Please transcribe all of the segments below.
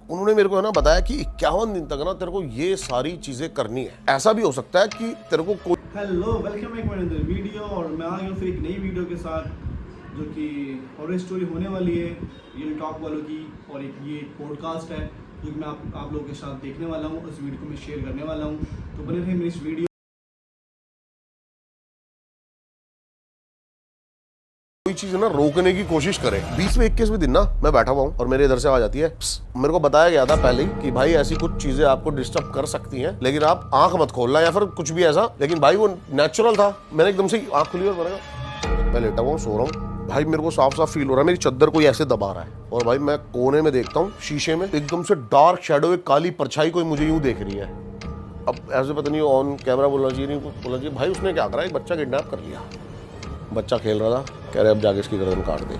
उन्होंने मेरे को है ना बताया कि 51 दिन तक ना तेरे को ये सारी चीजें करनी है। ऐसा भी हो सकता है कि तेरे को कोई hello welcome back my another video. और मैं आ गया हूँ फिर एक नई वीडियो के साथ जो कि हॉरर स्टोरी होने वाली है रियल टॉक वालों की। और एक ये पॉडकास्ट है जो कि मैं आप लोगों के साथ देखने वाला हूँ। उस वीडियो को मैं शेयर करने वाला हूँ, तो बने रहे मेरी इस वीडियो। कोई चीज ना रोकने की कोशिश करे। 20वें 21वें दिन ना मैं बैठा हुआ हूँ और मेरे इधर से आवाज आती है। मेरे को बताया गया था पहले ही कि भाई ऐसी कुछ चीजें आपको डिस्टर्ब कर सकती हैं, लेकिन आप आंख मत खोलना या फिर कुछ भी ऐसा। लेकिन भाई वो नेचुरल था। मैंने एकदम से आंख खुली और मैं लेटा हुआ सो रहा हूँ। भाई मेरे को साफ साफ फील हो रहा है मेरी चद्दर कोई ऐसे दबा रहा है। और भाई मैं कोने में देखता हूँ शीशे में, एकदम से डार्क शैडो, एक काली परछाई कोई मुझे यूं देख रही है। अब ऐसे पता नहीं ऑन कैमरा बोलना चाहिए नहीं बोलना चाहिए। भाई उसने क्या करा, एक बच्चा किडनैप कर लिया। बच्चा खेल रहा था, कह रहे अब जाके इसकी गर्दन काट दे।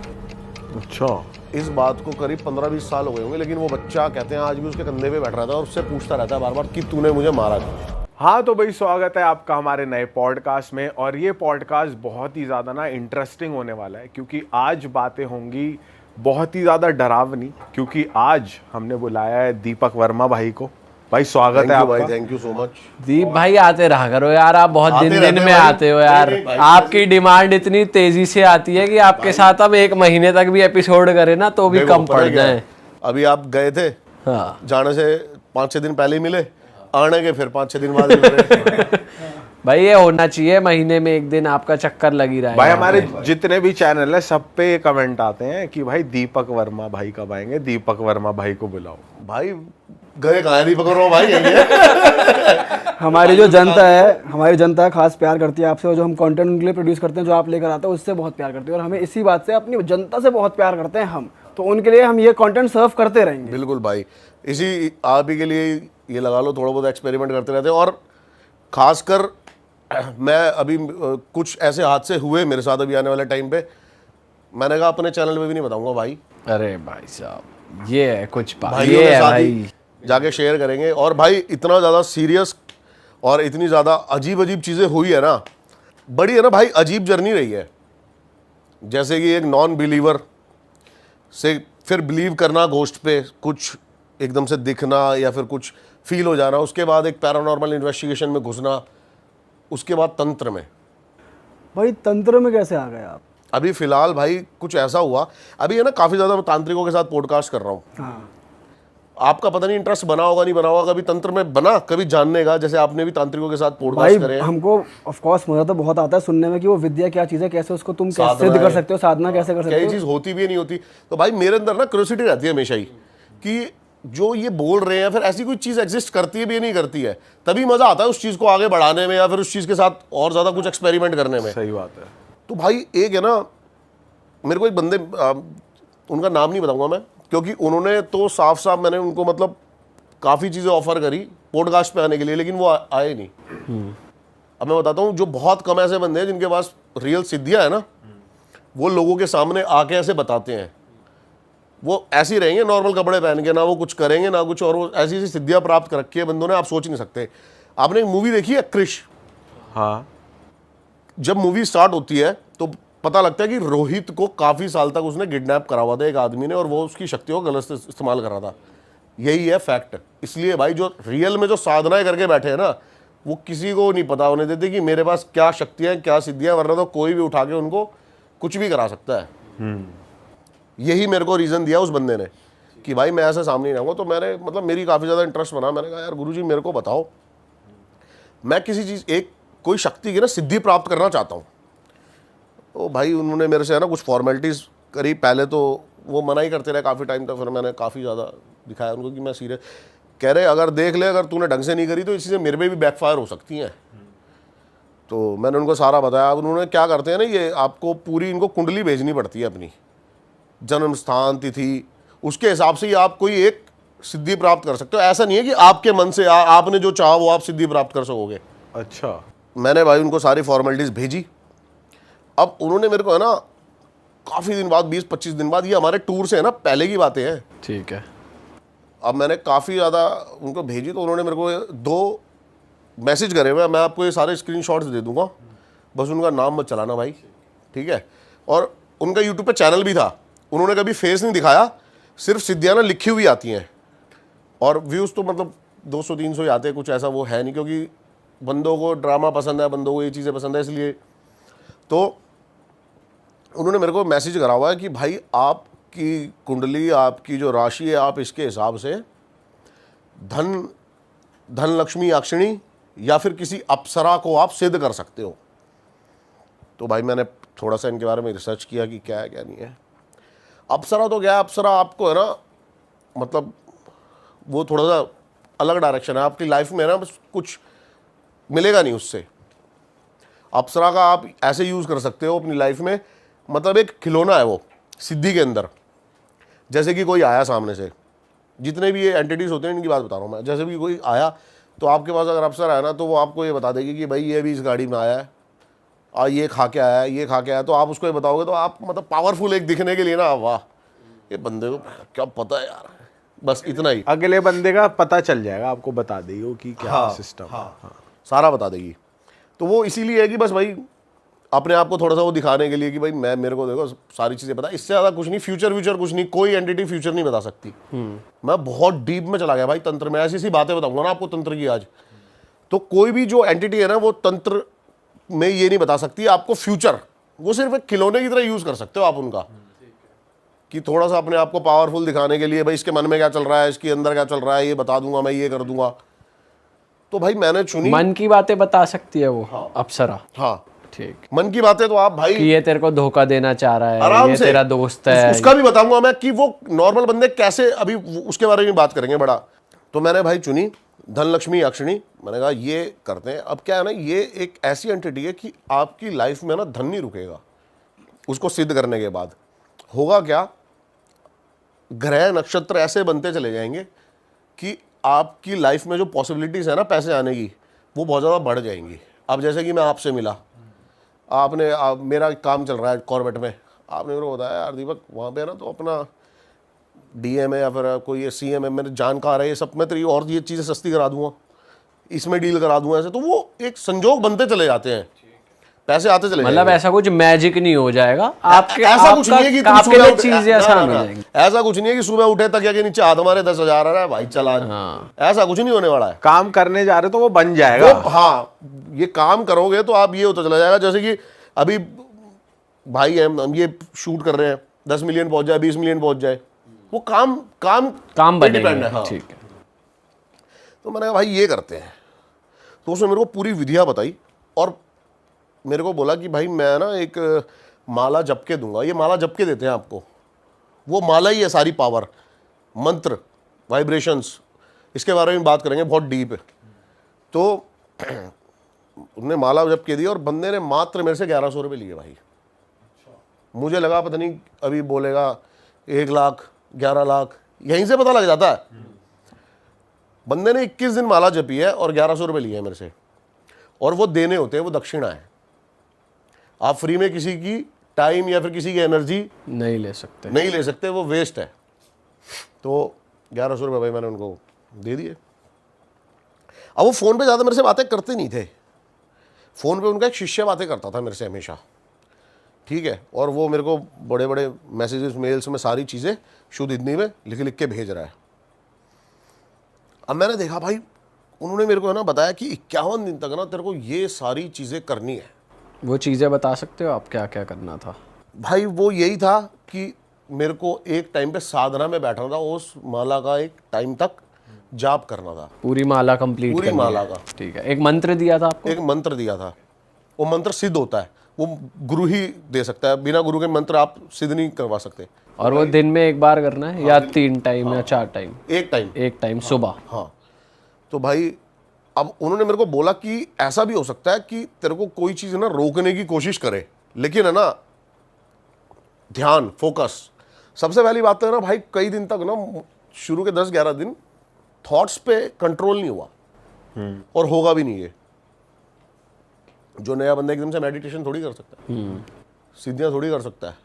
अच्छा, इस बात को करीब 15-20 साल हो गए होंगे, लेकिन वो बच्चा कहते हैं आज भी उसके कंधे पे बैठ रहा था और उससे पूछता रहता है बार बार कि तूने मुझे मारा क्यों। हाँ तो भाई स्वागत है आपका हमारे नए पॉडकास्ट में। और ये पॉडकास्ट बहुत ही ज़्यादा ना इंटरेस्टिंग होने वाला है, क्योंकि आज बातें होंगी बहुत ही ज़्यादा डरावनी। क्योंकि आज हमने बुलाया है दीपक वर्मा भाई को। भाई स्वागत है आपका। भाई थैंक यू सो मच। दीप भाई आते रहा करो यार, आप बहुत आते दिन रहते में भाई। आते हो यार। नहीं, भाई, आपकी डिमांड इतनी तेजी से आती है कि आपके साथ हम 1 महीने तक भी एपिसोड करें ना तो भी कम पड़ जाए। अभी आप गए थे, हाँ जाने से 5-6 दिन पहले ही मिले, आने के फिर 5-6 दिन बाद मिले। भाई ये होना चाहिए, महीने में 1 दिन आपका चक्कर लगी रहा है। भाई हमारे जितने भी चैनल है सब पे ये कमेंट आते हैं कि भाई दीपक वर्मा भाई कब आएंगे, दीपक वर्मा भाई को बुलाओ। भाई गए कहाँ नहीं पकड़ रहा हूँ भाई, यही है। हमारी जो जनता है, हमारी जनता खास प्यार करती है आपसे। और जो हम कंटेंट उनके लिए प्रोड्यूस करते हैं, जो आप लेकर आते हैं, उससे बहुत प्यार करती है। और हमें इसी बात से अपनी जनता से बहुत प्यार करते हैं हम, तो उनके लिए हम ये कंटेंट सर्व करते रहेंगे। बिल्कुल भाई, इसी आप ही के लिए ये लगा लो, थोड़ा बहुत एक्सपेरिमेंट करते रहते हैं। और खासकर मैं अभी कुछ ऐसे हादसे हुए मेरे साथ अभी आने वाले टाइम पे, मैंने कहा अपने चैनल पे भी नहीं बताऊंगा भाई। अरे भाई साहब ये है कुछ बात, भाइयों ये के है साथ भाई ही जाके शेयर करेंगे। और भाई इतना ज़्यादा सीरियस और इतनी ज़्यादा अजीब अजीब चीज़ें हुई है ना, बड़ी है ना भाई, अजीब जर्नी रही है। जैसे कि एक नॉन बिलीवर से फिर बिलीव करना घोस्ट पे, कुछ एकदम से दिखना या फिर कुछ फील हो जाना, उसके बाद एक पैरानॉर्मल इन्वेस्टिगेशन में घुसना, उसके बाद तंत्र में। भाई तंत्र में कैसे आ गए आप? अभी फिलहाल भाई कुछ ऐसा हुआ, अभी है ना काफ़ी ज़्यादा मैं तांत्रिकों के साथ पॉडकास्ट कर रहा हूँ। हाँ, आपका पता नहीं इंटरेस्ट बना होगा नहीं बना होगा, कभी तंत्र में बना, कभी जानने का, जैसे आपने भी तांत्रिकों के साथ भाई पॉडकास्ट करे हैं। हमको ऑफ कोर्स मजा तो बहुत आता है सुनने में कि वो विद्या क्या चीज़ है, कैसे उसको तुम कैसे साधना सिद्ध कर है। सकते हो, साधना कैसे कर सकते क्या ये हो। चीज़ होती भी है नहीं होती। तो भाई मेरे अंदर ना क्यूरियोसिटी रहती है हमेशा ही कि जो ये बोल रहे हैं फिर ऐसी कोई चीज़ एग्जिस्ट करती है भी नहीं करती है, तभी मज़ा आता है उस चीज़ को आगे बढ़ाने में या फिर उस चीज़ के साथ और ज़्यादा कुछ एक्सपेरिमेंट करने में। सही बात है। तो भाई एक है ना, मेरे को एक बंदे, उनका नाम नहीं बताऊंगा मैं, क्योंकि उन्होंने तो साफ साफ, मैंने उनको मतलब काफ़ी चीज़ें ऑफर करी पॉडकास्ट पे आने के लिए, लेकिन वो आए नहीं। अब मैं बताता हूँ, जो बहुत कम ऐसे बंदे हैं जिनके पास रियल सिद्धियाँ है ना, वो लोगों के सामने आके ऐसे बताते हैं। वो ऐसे ही रहेंगे नॉर्मल कपड़े पहन के, ना वो कुछ करेंगे ना कुछ, और वो ऐसी ऐसी सिद्धियाँ प्राप्त कर रखी है बंदों ने, आप सोच नहीं सकते। आपने एक मूवी देखी है क्रिश? हाँ जब मूवी स्टार्ट होती है तो पता लगता है कि रोहित को काफ़ी साल तक उसने किडनैप करा हुआ था एक आदमी ने, और वो उसकी शक्तियों को गलत इस्तेमाल कर रहा था। यही है फैक्ट। इसलिए भाई जो रियल में जो साधनाएं करके बैठे हैं ना, वो किसी को नहीं पता होने देते कि मेरे पास क्या शक्तियाँ क्या सिद्धियाँ, वरना तो कोई भी उठा के उनको कुछ भी करा सकता है। यही मेरे को रीज़न दिया उस बंदे ने कि भाई मैं ऐसे सामने नहीं रहूँगा। तो मैंने मतलब मेरी काफ़ी ज़्यादा इंटरेस्ट बना। मैंने कहा यार गुरुजी मेरे को बताओ, मैं किसी चीज़ एक कोई शक्ति की ना सिद्धि प्राप्त करना चाहता हूँ। तो भाई उन्होंने मेरे से है ना कुछ फॉर्मेलिटीज़ करी। पहले तो वो मना ही करते रहे काफ़ी टाइम तक, फिर मैंने काफ़ी ज़्यादा दिखाया उनको कि मैं सीरियस। कह रहे अगर देख ले, अगर तूने ढंग से नहीं करी तो इसी से मेरे पे भी बैकफायर हो सकती हैं। तो मैंने उनको सारा बताया। अब उन्होंने क्या करते हैं ना, ये आपको पूरी इनको कुंडली भेजनी पड़ती है, अपनी जन्म स्थान तिथि, उसके हिसाब से ही आप कोई एक सिद्धि प्राप्त कर सकते हो। ऐसा नहीं है कि आपके मन से आपने जो चाहा वो आप सिद्धि प्राप्त कर सकोगे। अच्छा, मैंने भाई उनको सारी फॉर्मेलिटीज़ भेजी। अब उन्होंने मेरे को है ना काफ़ी दिन बाद, 20-25 दिन बाद, ये हमारे टूर से है ना पहले की बातें हैं, ठीक है। अब मैंने काफ़ी ज़्यादा उनको भेजी, तो उन्होंने मेरे को 2 मैसेज करे हुए। मैं आपको ये सारे स्क्रीनशॉट्स दे दूंगा, बस उनका नाम मत चलाना भाई, ठीक है। और उनका यूट्यूब पे चैनल भी था, उन्होंने कभी फेस नहीं दिखाया, सिर्फ सिद्धियाँ ना लिखी हुई आती हैं और व्यूज़ तो मतलब 200-300 ही आते हैं, कुछ ऐसा वो है नहीं, क्योंकि बंदों को ड्रामा पसंद है, बंदों को ये चीज़ें पसंद है, इसलिए। तो उन्होंने मेरे को मैसेज करा हुआ है कि भाई आपकी कुंडली, आपकी जो राशि है, आप इसके हिसाब से धन लक्ष्मी अक्षिणी या फिर किसी अप्सरा को आप सिद्ध कर सकते हो। तो भाई मैंने थोड़ा सा इनके बारे में रिसर्च किया कि क्या है क्या नहीं है। अप्सरा तो क्या है, अप्सरा आपको है ना, मतलब वो थोड़ा सा अलग डायरेक्शन है आपकी लाइफ में, है ना, बस कुछ मिलेगा नहीं उससे। अप्सरा का आप ऐसे यूज़ कर सकते हो अपनी लाइफ में, मतलब एक खिलौना है वो सिद्धि के अंदर। जैसे कि कोई आया सामने से, जितने भी ये एंटिटीज़ होते हैं इनकी बात बता रहा हूँ मैं, जैसे भी कोई आया तो आपके पास अगर अप्सरा है ना, तो वो आपको ये बता देगी कि भाई ये भी इस गाड़ी में आया है, ये खा के आया है, ये खा के आया है, तो आप उसको ये बताओगे तो आप मतलब पावरफुल एक दिखने के लिए ना, वाह ये बंदे को क्या पता है यार, बस इतना ही। अगले बंदे का पता चल जाएगा, आपको बता देगी वो कि क्या सिस्टम। सारा बता देगी। तो वो इसीलिए है कि बस भाई अपने आप को थोड़ा सा वो दिखाने के लिए कि भाई मेरे को देखो सारी चीज़ें पता, इससे ज़्यादा कुछ नहीं, फ्यूचर कुछ नहीं, कोई एंटिटी फ्यूचर नहीं बता सकती। मैं बहुत डीप में चला गया भाई तंत्र में, ऐसी ऐसी बातें बताऊंगा ना आपको तंत्र की आज। तो कोई भी जो एंटिटी है ना, वो तंत्र में ये नहीं बता सकती आपको फ्यूचर, वो सिर्फ एक खिलौने की तरह यूज़ कर सकते हो आप उनका, कि थोड़ा सा अपने आप को पावरफुल दिखाने के लिए, भाई इसके मन में क्या चल रहा है, इसके अंदर क्या चल रहा है, ये बता दूंगा मैं, ये कर दूंगा। तो भाई मैंने चुनी, मन की बातें बता सकती है वो अप्सरा। हाँ ठीक, मन की बातें तो आप भाई कि ये तेरे को धोखा देना चाह रहा है, आराम ये से तेरा दोस्त है। उसका भी बताऊंगा मैं कि वो नॉर्मल बंदे कैसे, अभी उसके बारे में बात करेंगे बड़ा। तो मैंने भाई चुनी धनलक्ष्मी अक्षिणी, मैंने कहा ये करते हैं। अब क्या है ना, ये एक ऐसी एंटिटी है कि आपकी लाइफ में ना धन नहीं रुकेगा उसको सिद्ध करने के बाद। होगा क्या, ग्रह नक्षत्र ऐसे बनते चले जाएंगे कि आपकी लाइफ में जो पॉसिबिलिटीज़ है ना पैसे आने की, वो बहुत ज़्यादा बढ़ जाएंगी। अब जैसे कि मैं आपसे मिला, आपने मेरा काम चल रहा है कॉर्बेट में, आपने मेरे को बताया यार दीपक वहाँ पे ना तो अपना डीएम है या फिर कोई ये सीएम है, मेरे जानकार है, ये सब मैं तेरी और ये चीज़ें सस्ती करा दूंगा, इसमें डील करा दूंगा ऐसे। तो वो एक संजोग बनते चले जाते हैं, पैसे आते चले मतलब ऐसा कुछ मैजिक नहीं हो जाएगा आपके, ऐसा कुछ नहीं है कि तुम आपके सुबह लिए उठे- चीजें ना, आसान ना, हो ना, जाएंगी। ऐसा कुछ नहीं है कि सुबह उठे तक के नीचे हाथ हमारे 10,000 आ रहा है भाई चला। ऐसा कुछ नहीं होने वाला है। काम करने जा रहे तो वो बन जाएगा। हाँ, ये काम करोगे तो आप ये होता चला जाएगा। जैसे कि अभी भाई हम ये शूट कर रहे हैं, 10 मिलियन पहुंच जाए, 20 मिलियन पहुंच जाए, वो काम पे डिपेंड है। बनेगा। हाँ। ठीक है, तो मैंने कहा भाई ये करते हैं। तो उसने मेरे को पूरी विधियां बताई और मेरे को बोला कि भाई मैं ना एक माला जप के दूंगा। ये माला जप के देते हैं आपको, वो माला ही है सारी पावर, मंत्र, वाइब्रेशंस, इसके बारे में बात करेंगे बहुत डीप। तो उन्होंने माला जप के दी और बंदे ने मात्र मेरे से 1100 रुपये लिए भाई। मुझे लगा पता नहीं अभी बोलेगा 1 लाख 11 लाख, यहीं से पता लग जाता है। बंदे ने 21 दिन माला जपी है और 1100 रुपये लिए मेरे से, और वो देने होते हैं, वो दक्षिणा है। आप फ्री में किसी की टाइम या फिर किसी की एनर्जी नहीं ले सकते, वो वेस्ट है। तो 1100 रुपये भाई मैंने उनको दे दिए। अब वो फ़ोन पे ज़्यादा मेरे से बातें करते नहीं थे, फ़ोन पे उनका एक शिष्य बातें करता था मेरे से हमेशा, ठीक है। और वो मेरे को बड़े बड़े मैसेजेस मेल्स में सारी चीज़ें शुद्ध हिंदी में लिख के भेज रहा है। अब मैंने देखा भाई, उन्होंने मेरे को है ना बताया कि 51 दिन तक ना तेरे को ये सारी चीज़ें करनी है। वो चीजें बता सकते हो आप क्या क्या करना था? भाई वो यही था कि मेरे को एक टाइम पे साधना में बैठना था, उस माला का एक टाइम तक जाप करना था, पूरी माला कंप्लीट पूरी करनी माला है। का। ठीक है, एक मंत्र दिया था आपको? एक मंत्र दिया था, वो मंत्र सिद्ध होता है, वो गुरु ही दे सकता है, बिना गुरु के मंत्र आप सिद्ध नहीं करवा सकते। और वो दिन में एक बार करना है या 3 टाइम या 4 टाइम? एक टाइम सुबह। हाँ। तो भाई अब उन्होंने मेरे को बोला कि ऐसा भी हो सकता है कि तेरे को कोई चीज़ ना रोकने की कोशिश करे, लेकिन है ना ध्यान, फोकस। सबसे पहली बात तो है ना भाई, कई दिन तक ना शुरू के 10-11 दिन थॉट्स पे कंट्रोल नहीं हुआ, और होगा भी नहीं। ये जो नया बंदा एकदम से मेडिटेशन थोड़ी कर सकता है, सीधियाँ थोड़ी कर सकता है,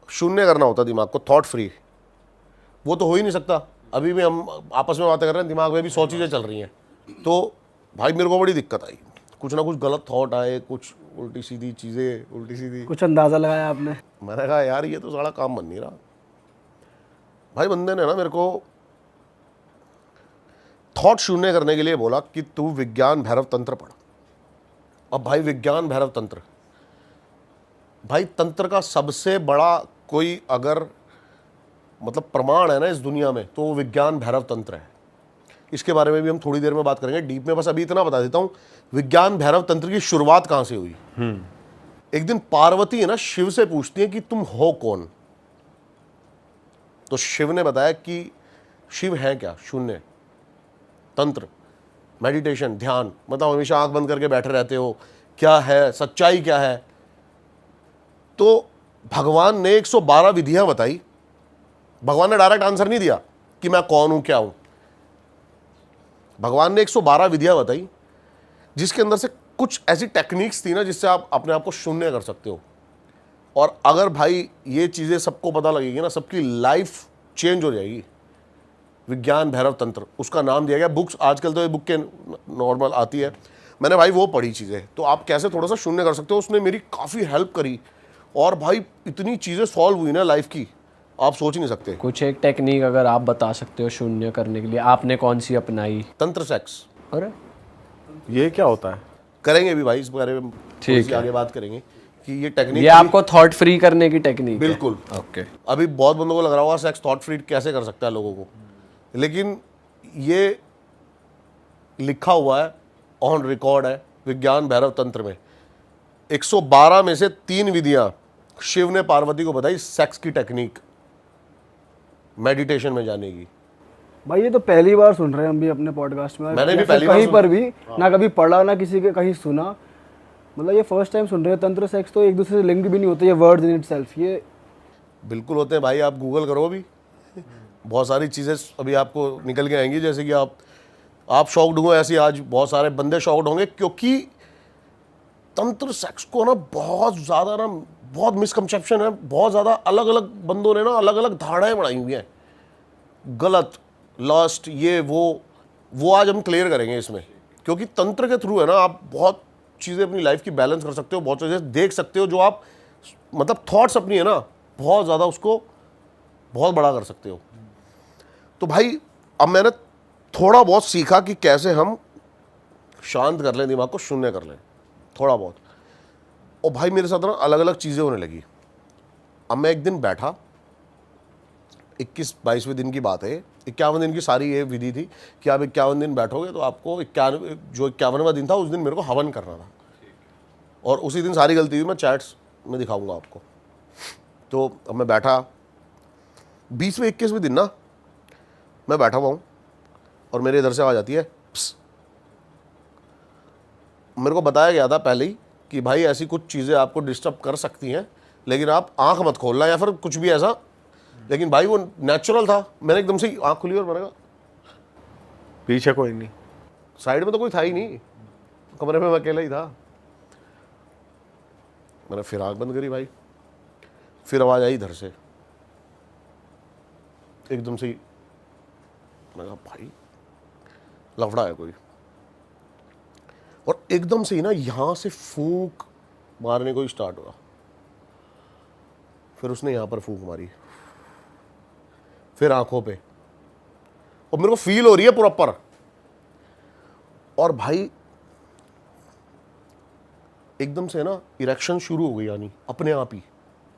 शून्य करना होता है दिमाग को, थॉट फ्री। वो तो हो ही नहीं सकता। अभी भी हम आपस में बातें कर रहे हैं, दिमाग में भी 100 चीज़ें चल रही हैं। तो भाई मेरे को बड़ी दिक्कत आई, कुछ ना कुछ गलत थॉट आए, कुछ उल्टी सीधी चीज़ें, उल्टी सीधी। कुछ अंदाज़ा लगाया आपने? मैंने कहा यार ये तो सारा काम बन नहीं रहा। भाई बंदे ने ना मेरे को थॉट शून्य करने के लिए बोला कि तू विज्ञान भैरव तंत्र पढ़। अब भाई विज्ञान भैरव तंत्र, भाई तंत्र का सबसे बड़ा कोई अगर मतलब प्रमाण है ना इस दुनिया में तो वो विज्ञान भैरव तंत्र है। इसके बारे में भी हम थोड़ी देर में बात करेंगे डीप में, बस अभी इतना बता देता हूं विज्ञान भैरव तंत्र की शुरुआत कहां से हुई। एक दिन पार्वती है ना शिव से पूछती है कि तुम हो कौन, तो शिव ने बताया कि शिव है क्या, शून्य, तंत्र, मेडिटेशन, ध्यान, मतलब हमेशा आंख बंद करके बैठे रहते हो, क्या है सच्चाई क्या है। तो भगवान ने 112 विधियां बताई। भगवान ने डायरेक्ट आंसर नहीं दिया कि मैं कौन हूं क्या हूं, भगवान ने 112 विधियां बताई जिसके अंदर से कुछ ऐसी टेक्निक्स थी ना जिससे आप अपने आप को शून्य कर सकते हो। और अगर भाई ये चीजें सबको पता लगेगी ना, सबकी लाइफ चेंज हो जाएगी। विज्ञान भैरव तंत्र उसका नाम दिया गया। बुक्स आजकल तो ये बुक के नॉर्मल आती है, मैंने भाई वो पढ़ी चीज़ें, तो आप कैसे थोड़ा सा शून्य कर सकते हो, उसने मेरी काफ़ी हेल्प करी। और भाई इतनी चीज़ें सॉल्व हुई ना लाइफ की, आप सोच नहीं सकते। कुछ एक टेक्निक अगर आप बता सकते हो शून्य करने के लिए, आपने कौन सी अपनाई? तंत्र सेक्स। अरे ये क्या होता है? करेंगे भी भाई इस बारे में, ठीक थोड़ी सी आगे बात करेंगे कि ये टेक्निक ये आपको थॉट फ्री करने की टेक्निक है। बिल्कुल। ओके। अभी बहुत बंदों को लग रहा होगा सेक्स थॉट फ्री कैसे कर सकता है लोगों को, लेकिन ये लिखा हुआ है, ऑन रिकॉर्ड है विज्ञान भैरव तंत्र में। 112 में से 3 विधियां शिव ने पार्वती को बताई सेक्स की टेक्निक, मेडिटेशन में जाने की। भाई ये तो पहली बार सुन रहे हैं हम भी अपने पॉडकास्ट में। मैंने भी ऐसे पहली बार कहीं सुना। पर भी ना कभी पढ़ा ना किसी के कहीं सुना, मतलब ये फर्स्ट टाइम सुन रहे हैं। तंत्र सेक्स तो एक दूसरे से लिंक भी नहीं होते, ये वर्ड्स इन इटसेल्फ ये बिल्कुल होते हैं भाई, आप गूगल करो अभी, बहुत सारी चीज़ें अभी आपको निकल के आएंगी। जैसे कि आप शॉक्ड हुए, ऐसे आज बहुत सारे बंदे शॉक्ड होंगे, क्योंकि तंत्र सेक्स को ना बहुत ज़्यादा ना बहुत मिसकंसेप्शन है, बहुत ज़्यादा अलग अलग बंदों ने ना अलग अलग धारणाएं बनाई हुई हैं, गलत, लॉस्ट, ये वो आज हम क्लियर करेंगे इसमें। क्योंकि तंत्र के थ्रू है ना आप बहुत चीज़ें अपनी लाइफ की बैलेंस कर सकते हो, बहुत चीज़ें देख सकते हो, जो आप मतलब थॉट्स अपनी है ना बहुत ज़्यादा उसको बहुत बड़ा कर सकते हो। तो भाई अब मैंने थोड़ा बहुत सीखा कि कैसे हम शांत कर लें दिमाग को, शून्य कर लें थोड़ा बहुत। और भाई मेरे साथ ना अलग अलग चीज़ें होने लगी। अब मैं एक दिन बैठा, 21-22वें दिन की बात है, 51 दिन की सारी ये विधि थी कि आप 51 दिन बैठोगे तो आपको 51वां दिन था उस दिन मेरे को हवन करना था। और उसी दिन सारी गलती हुई, मैं चैट्स में दिखाऊंगा आपको। तो अब मैं बैठा 20वें-21वें दिन ना, मैं बैठा हुआ हूँ और मेरे इधर से आवाज आती है प्स। मेरे को बताया गया था पहले ही कि भाई ऐसी कुछ चीज़ें आपको डिस्टर्ब कर सकती हैं, लेकिन आप आंख मत खोलना या फिर कुछ भी ऐसा। लेकिन भाई वो नेचुरल था, मैंने एकदम से आंख खुली और मैंने कहा पीछे कोई नहीं, साइड में तो कोई था ही नहीं, कमरे में मैं अकेला ही था। मैंने फिर आंख बंद करी भाई, फिर आवाज आई इधर से एकदम से ही। मैंने कहा भाई लफड़ा है कोई, और एकदम से ही ना यहां से फूंक मारने को ही स्टार्ट हुआ। फिर उसने यहां पर फूंक मारी, फिर आंखों पे, और मेरे को फील हो रही है प्रॉपर। और भाई एकदम से ना इरेक्शन शुरू हो गई, यानी अपने आप ही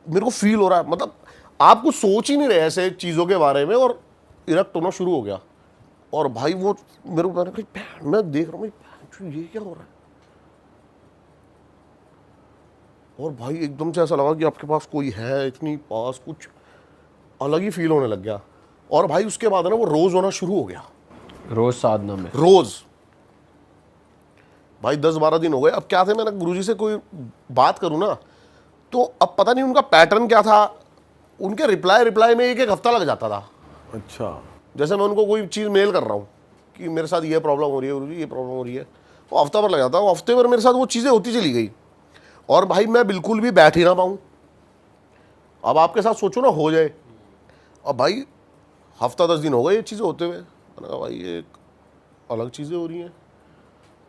मेरे को फील हो रहा है, मतलब आप कुछ सोच ही नहीं रहे ऐसे चीजों के बारे में, और इरेक्ट होना शुरू हो गया। और भाई वो मेरे को मैं देख रहा हूँ ये क्या हो रहा है। और भाई एकदम से ऐसा लगा कि आपके पास कोई है, इतनी पास, कुछ अलग ही फील होने लग गया। और भाई उसके बाद ना वो रोज होना शुरू हो गया, रोज साधना में रोज। भाई 10-12 दिन हो गए। अब क्या थे, मैंने गुरुजी से कोई बात करूं ना तो अब पता नहीं उनका पैटर्न क्या था, उनके रिप्लाई में एक हफ्ता लग जाता था। अच्छा, जैसे मैं उनको कोई चीज़ मेल कर रहा हूँ कि मेरे साथ ये प्रॉब्लम हो रही है गुरुजी, ये प्रॉब्लम हो रही है, वो हफ्ता भर लग जाता है। वो हफ्ते भर मेरे साथ वो चीज़ें होती चली गई, और भाई मैं बिल्कुल भी बैठ ही ना पाऊँ। अब आपके साथ सोचो ना हो जाए। अब भाई हफ्ता 10 दिन हो गए ये चीज़ें होते हुए। मैंने कहा भाई ये अलग चीज़ें हो रही हैं,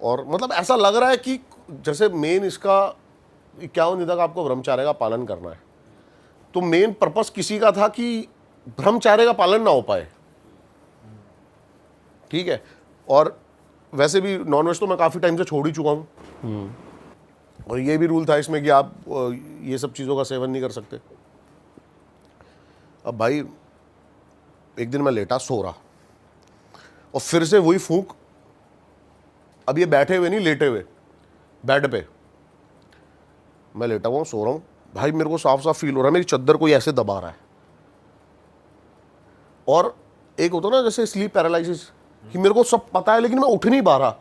और मतलब ऐसा लग रहा है कि जैसे मेन इसका 51 दिन तक आपको ब्रह्मचार्य का पालन करना है, तो मेन पर्पस किसी का था कि ब्रह्मचार्य का पालन ना हो पाए, ठीक है। और वैसे भी नॉनवेज तो मैं काफ़ी टाइम से छोड़ ही चुका हूँ, और ये भी रूल था इसमें कि आप ये सब चीज़ों का सेवन नहीं कर सकते। अब भाई एक दिन मैं लेटा सो रहा, और फिर से वही फूंक, अब ये बैठे हुए नहीं, लेटे हुए बेड पे, मैं लेटा हुआ हूँ, सो रहा हूँ भाई, मेरे को साफ साफ फील हो रहा है मेरी चद्दर कोई ऐसे दबा रहा है, और एक होता ना जैसे स्लीप पैरालिसिस, कि मेरे को सब पता है लेकिन मैं उठ नहीं पा रहा,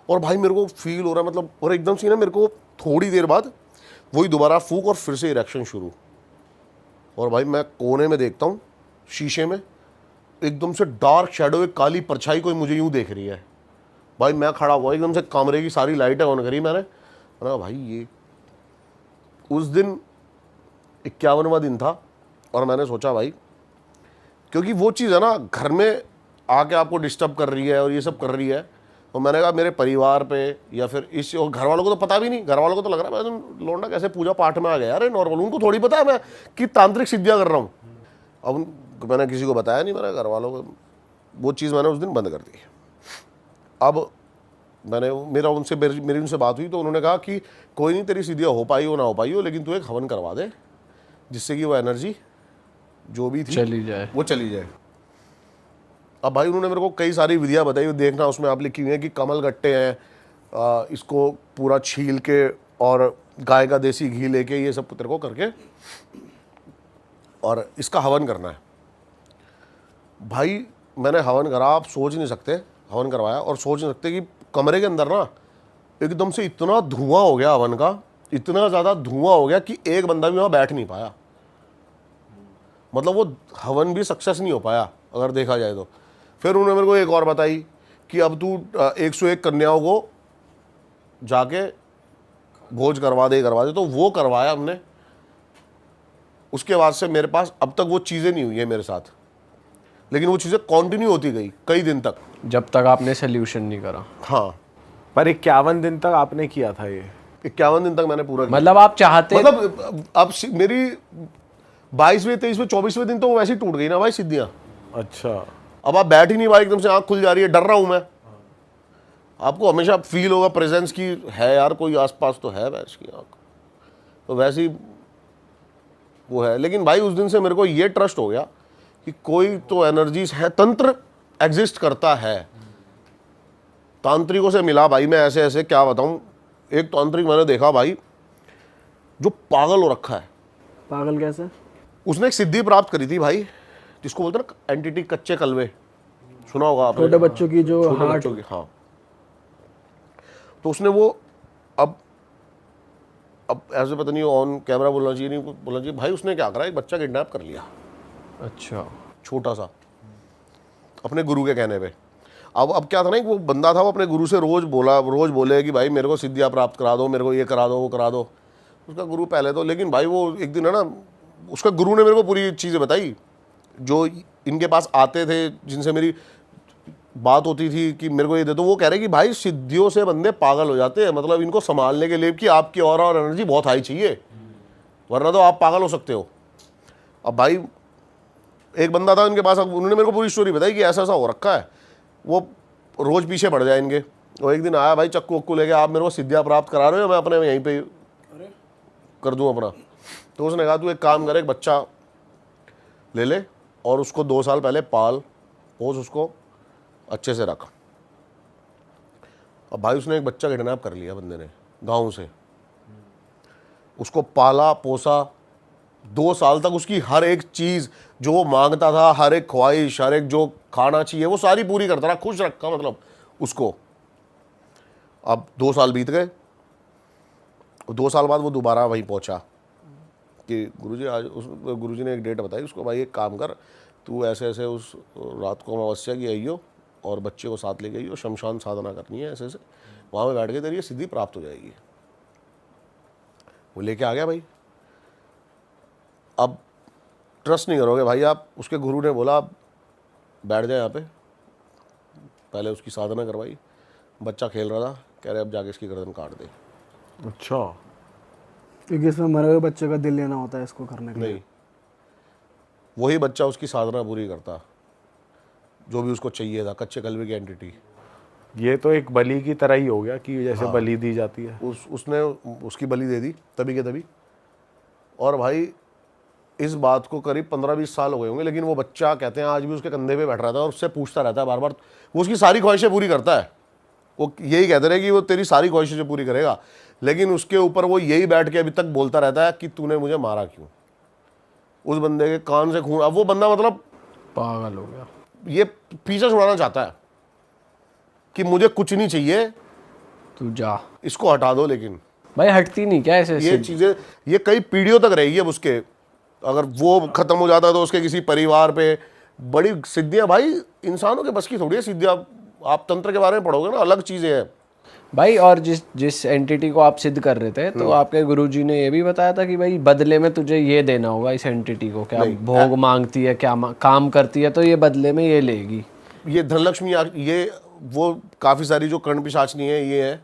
और भाई मेरे को फील हो रहा है मतलब, और एकदम से ना मेरे को थोड़ी देर बाद वही दोबारा फूंक और फिर से इरेक्शन शुरू, और भाई मैं कोने में देखता हूँ शीशे में, एकदम से डार्क शेडो, एक काली परछाई कोई मुझे यूं देख रही है। भाई मैं खड़ा हुआ, एकदम से कमरे की सारी लाइटें ऑन करी मैंने भाई ये उस दिन 51वां दिन था, और मैंने सोचा भाई, क्योंकि वो चीज़ है ना घर में आके आपको डिस्टर्ब कर रही है और ये सब कर रही है, तो मैंने कहा मेरे परिवार पे या फिर इस, और घर वालों को तो पता भी नहीं, घर वालों को तो लग रहा है मैं लौंडा कैसे पूजा पाठ में आ गया यार, नॉर्मल, उनको थोड़ी पता है मैं कि तांत्रिक सिद्धियाँ कर रहा हूँ। अब मैंने किसी को बताया नहीं, मेरे घर वालों को वो चीज़ मैंने उस दिन बंद कर दी। अब मैंने मेरी उनसे बात हुई, तो उन्होंने कहा कि कोई नहीं, तेरी सिद्धियाँ हो पाई हो ना हो पाई हो, लेकिन तू एक हवन करवा दे जिससे कि वो एनर्जी जो भी थी चली जाए, वो चली जाए। अब भाई उन्होंने मेरे को कई सारी विधियाँ बताई, वो देखना उसमें आप लिखी हुई है कि कमल गट्टे हैं, इसको पूरा छील के और गाय का देसी घी लेके ये सब तेरे को करके और इसका हवन करना है। भाई मैंने हवन करा, आप सोच नहीं सकते, हवन करवाया और सोच नहीं सकते कि कमरे के अंदर ना एकदम से इतना धुआं हो गया हवन का, इतना ज़्यादा धुआं हो गया कि एक बंदा भी वहाँ बैठ नहीं पाया, मतलब वो हवन भी सक्सेस नहीं हो पाया अगर देखा जाए तो। फिर उन्होंने मेरे को एक और बताई कि अब तू 101 कन्याओं को जाके भोज करवा दे, तो वो करवाया हमने। उसके बाद से मेरे पास अब तक वो चीज़ें नहीं हुई है मेरे साथ, लेकिन वो चीज़ें कंटिन्यू होती गई कई दिन तक, जब तक आपने सोल्यूशन नहीं करा। हाँ, पर 51 दिन तक आपने किया था ये? 51 दिन तक मैंने पूरा किया। मतलब आप चाहते, मतलब अब मेरी 22वें 23वें 24वें दिन तो वैसे ही टूट गई ना भाई सिद्धियाँ। अच्छा, अब आप बैठ ही नहीं भाई, एकदम से आंख खुल जा रही है, डर रहा हूँ मैं। आपको हमेशा फील होगा प्रेजेंस की है यार, कोई आसपास तो है वैसे की आंख, तो वैसे ही वो है। लेकिन भाई उस दिन से मेरे को ये ट्रस्ट हो गया कि कोई तो एनर्जीज है, तंत्र एग्जिस्ट करता है। तांत्रिकों से मिला भाई मैं, ऐसे ऐसे क्या बताऊं, एक तांत्रिक मैंने देखा भाई जो पागल हो रखा है। पागल कैसे? उसने एक सिद्धि प्राप्त करी थी भाई, जिसको बोलते हैं ना एंटिटी, कच्चे कलवे, सुना होगा आपने, छोटे बच्चों की जो छोटे हार्ट, बच्चों की, हाँ। तो उसने वो अब ऐसे पता नहीं ऑन कैमरा बोलना चाहिए नहीं बोलना चाहिए, भाई उसने क्या करा, एक बच्चा किडनैप कर लिया, अच्छा, छोटा सा, अपने गुरु के कहने पे। अब क्या था ना, वो बंदा था, वो अपने गुरु से रोज बोले कि भाई मेरे को सिद्धियाँ प्राप्त करा दो, मेरे को ये करा दो, वो करा दो। उसका गुरु पहले तो, लेकिन भाई वो एक दिन है ना, उसका गुरु ने मेरे को पूरी चीज़ें बताई, जो इनके पास आते थे, जिनसे मेरी बात होती थी कि मेरे को ये दे दो, वो कह रहे कि भाई सिद्धियों से बंदे पागल हो जाते हैं, मतलब इनको संभालने के लिए कि आपकी ऑरा और एनर्जी बहुत हाई चाहिए, वरना तो आप पागल हो सकते हो। अब भाई एक बंदा था इनके पास, उन्होंने मेरे को पूरी स्टोरी बताई कि ऐसा ऐसा हो रखा है, वो रोज़ पीछे पड़ जाए इनके। वो एक दिन आया भाई चक्कू वक्कू लेके, आप मेरे को सिद्धियाँ प्राप्त करा रहे हो, मैं अपने यहीं पे कर दूँ अपना। तो उसने कहा तू एक काम कर, एक बच्चा ले ले और उसको 2 साल पहले पाल पोस, उसको अच्छे से रख। अब भाई उसने एक बच्चा किडनैप कर लिया बंदे ने गांव से, उसको पाला पोसा, 2 साल तक उसकी हर एक चीज़ जो वो मांगता था, हर एक ख्वाहिश, हर एक जो खाना चाहिए वो सारी पूरी करता रहा, खुश रखा मतलब उसको। अब 2 साल बीत गए, 2 साल बाद वो दोबारा वहीं पहुंचा कि गुरुजी आज, गुरुजी ने एक डेट बताई उसको, भाई एक काम कर, तू ऐसे ऐसे उस रात को अमावस्या की आइयो और बच्चे को साथ ले गई हो, शमशान साधना करनी है, ऐसे ऐसे वहाँ पे बैठ के तेरी ये सिद्धि प्राप्त हो जाएगी। वो लेके आ गया भाई। अब ट्रस्ट नहीं करोगे भाई आप, उसके गुरु ने बोला आप बैठ जाए यहाँ पे, पहले उसकी साधना करवाई, बच्चा खेल रहा था, कह रहे अब जाके इसकी गर्दन काट दे। अच्छा, क्योंकि इसमें मरे हुए बच्चे का दिल लेना होता है इसको करने के लिए। नहीं, वही बच्चा उसकी साधना पूरी करता जो भी उसको चाहिए था, कच्चे कलवे की एंटिटी। ये तो एक बलि की तरह ही हो गया कि जैसे बलि दी जाती है। उसने उसकी बलि दे दी तभी के तभी। और भाई इस बात को करीब 15-20 साल हो गए होंगे, लेकिन वो बच्चा कहते हैं आज भी उसके कंधे पे बैठ रहा था और उससे पूछता रहता है बार बार। वो उसकी सारी ख्वाहिशें पूरी करता है, वो यही कहते रहे कि वो तेरी सारी ख्वाहिशें पूरी करेगा, लेकिन उसके ऊपर वो यही बैठ के अभी तक बोलता रहता है कि तूने मुझे मारा क्यों। उस बंदे के कान से खून, अब वो बंदा मतलब पागल हो गया। ये पीछे छुड़ाना चाहता है कि मुझे कुछ नहीं चाहिए, तू जा, इसको हटा दो। लेकिन भाई हटती नहीं क्या ऐसे ये चीजें ये कई पीढ़ियों तक रहेगी। अब उसके अगर वो खत्म हो जाता है तो उसके किसी परिवार पे बड़ी सिद्धियां, भाई इंसानों के बस की थोड़ी है सिद्धियां। आप तंत्र के बारे में पढ़ोगे ना, अलग चीजें हैं भाई। और जिस एंटिटी को आप सिद्ध कर रहे थे तो आपके गुरुजी ने ये भी बताया था कि भाई बदले में तुझे ये देना होगा इस एंटिटी को, क्या भोग मांगती है, क्या काम करती है, तो ये बदले में ये लेगी। ये धनलक्ष्मी ये वो काफ़ी सारी जो कर्ण पिशाचनी है ये है,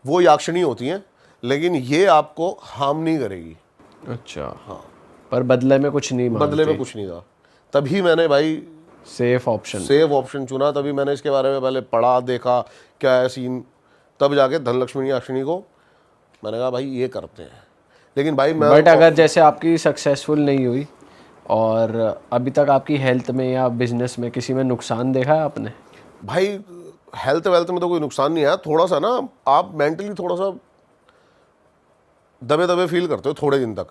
वो याक्षणी होती हैं, लेकिन ये आपको हार्म नहीं करेगी। अच्छा हाँ, पर बदले में कुछ नहीं बदले में कुछ नहीं था। तभी मैंने भाई सेफ ऑप्शन चुना, तभी मैंने इसके बारे में पहले पढ़ा, देखा क्या है सीन, तब जाके धनलक्ष्मी याक्षणी को मैंने कहा भाई ये करते हैं। लेकिन भाई मैं बट अगर जैसे आपकी सक्सेसफुल नहीं हुई और अभी तक आपकी हेल्थ में या बिजनेस में किसी में नुकसान देखा है आपने? भाई हेल्थ वेल्थ में तो कोई नुकसान नहीं है, थोड़ा सा ना आप मेंटली थोड़ा सा दबे दबे फील करते हो थोड़े दिन तक,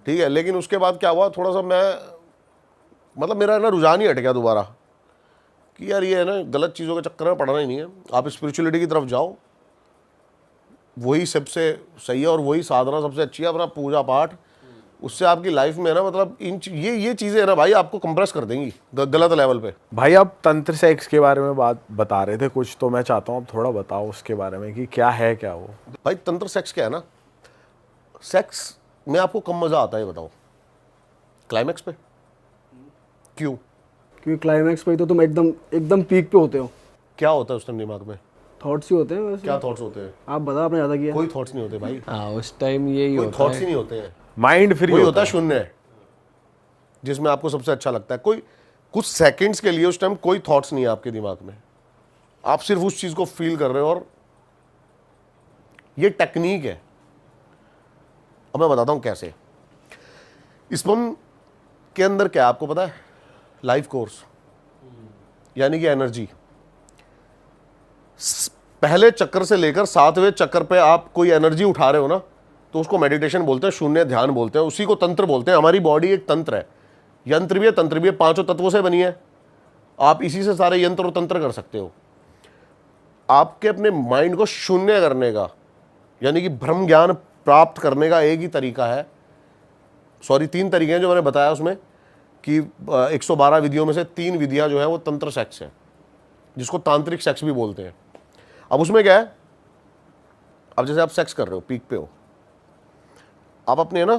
ठीक है। लेकिन उसके बाद क्या हुआ, थोड़ा सा मैं मतलब मेरा ना रुझान ही हट गया दोबारा कि यार ये है ना गलत चीज़ों के चक्कर में पड़ना ही नहीं है। आप स्पिरिचुअलिटी की तरफ जाओ, वही सबसे सही है और वही साधना सबसे अच्छी है। अपना पूजा पाठ, उससे आपकी लाइफ में ना मतलब ये चीज़ें है ना भाई आपको कंप्रेस कर देंगी गलत लेवल पे। भाई आप तंत्र सेक्स के बारे में बात बता रहे थे कुछ, तो मैं चाहता हूँ आप थोड़ा बताओ उसके बारे में कि क्या है क्या वो। भाई तंत्र सेक्स क्या है ना, सेक्स में आपको कम मज़ा आता है, बताओ क्लाइमैक्स पे। क्यों? क्योंकि क्लाइमैक्स पे तो तुम एकदम पीक पे होते हो। क्या होता है उस टाइम दिमाग में? थॉट्स ही होते हैं वैसे। क्या थॉट्स होते हैं? आप बता, आपने ज़्यादा किया। कोई थॉट्स नहीं होते भाई, हाँ उस टाइम यही कोई होता थॉट्स ही है। नहीं होते हैं। माइंड फ्री वही होता है शून्य, जिसमें आपको सबसे अच्छा लगता है। कोई कुछ सेकंड्स के लिए उस टाइम कोई थॉट्स नहीं है आपके दिमाग में, आप सिर्फ उस चीज को फील कर रहे हो। और ये टेक्निक है, अब मैं बताता हूं कैसे। स्पर्म के अंदर क्या है आपको पता है? लाइफ कोर्स, यानी कि एनर्जी। पहले चक्कर से लेकर 7वें चक्कर पे आप कोई एनर्जी उठा रहे हो ना, तो उसको मेडिटेशन बोलते हैं, शून्य ध्यान बोलते हैं, उसी को तंत्र बोलते हैं। हमारी बॉडी एक तंत्र है, यंत्र भी है तंत्र भी है, 5 तत्वों से बनी है। आप इसी से सारे यंत्र और तंत्र कर सकते हो। आपके अपने माइंड को शून्य करने का, यानी कि ब्रह्म ज्ञान प्राप्त करने का एक ही तरीका है, 3 तरीके हैं जो मैंने बताया उसमें कि 112 विधियों में से 3 विधियां जो है वो तंत्र सेक्स है, जिसको तांत्रिक सेक्स भी बोलते हैं। अब उसमें क्या है, अब जैसे आप सेक्स कर रहे हो, पीक पे हो, आप अपने ना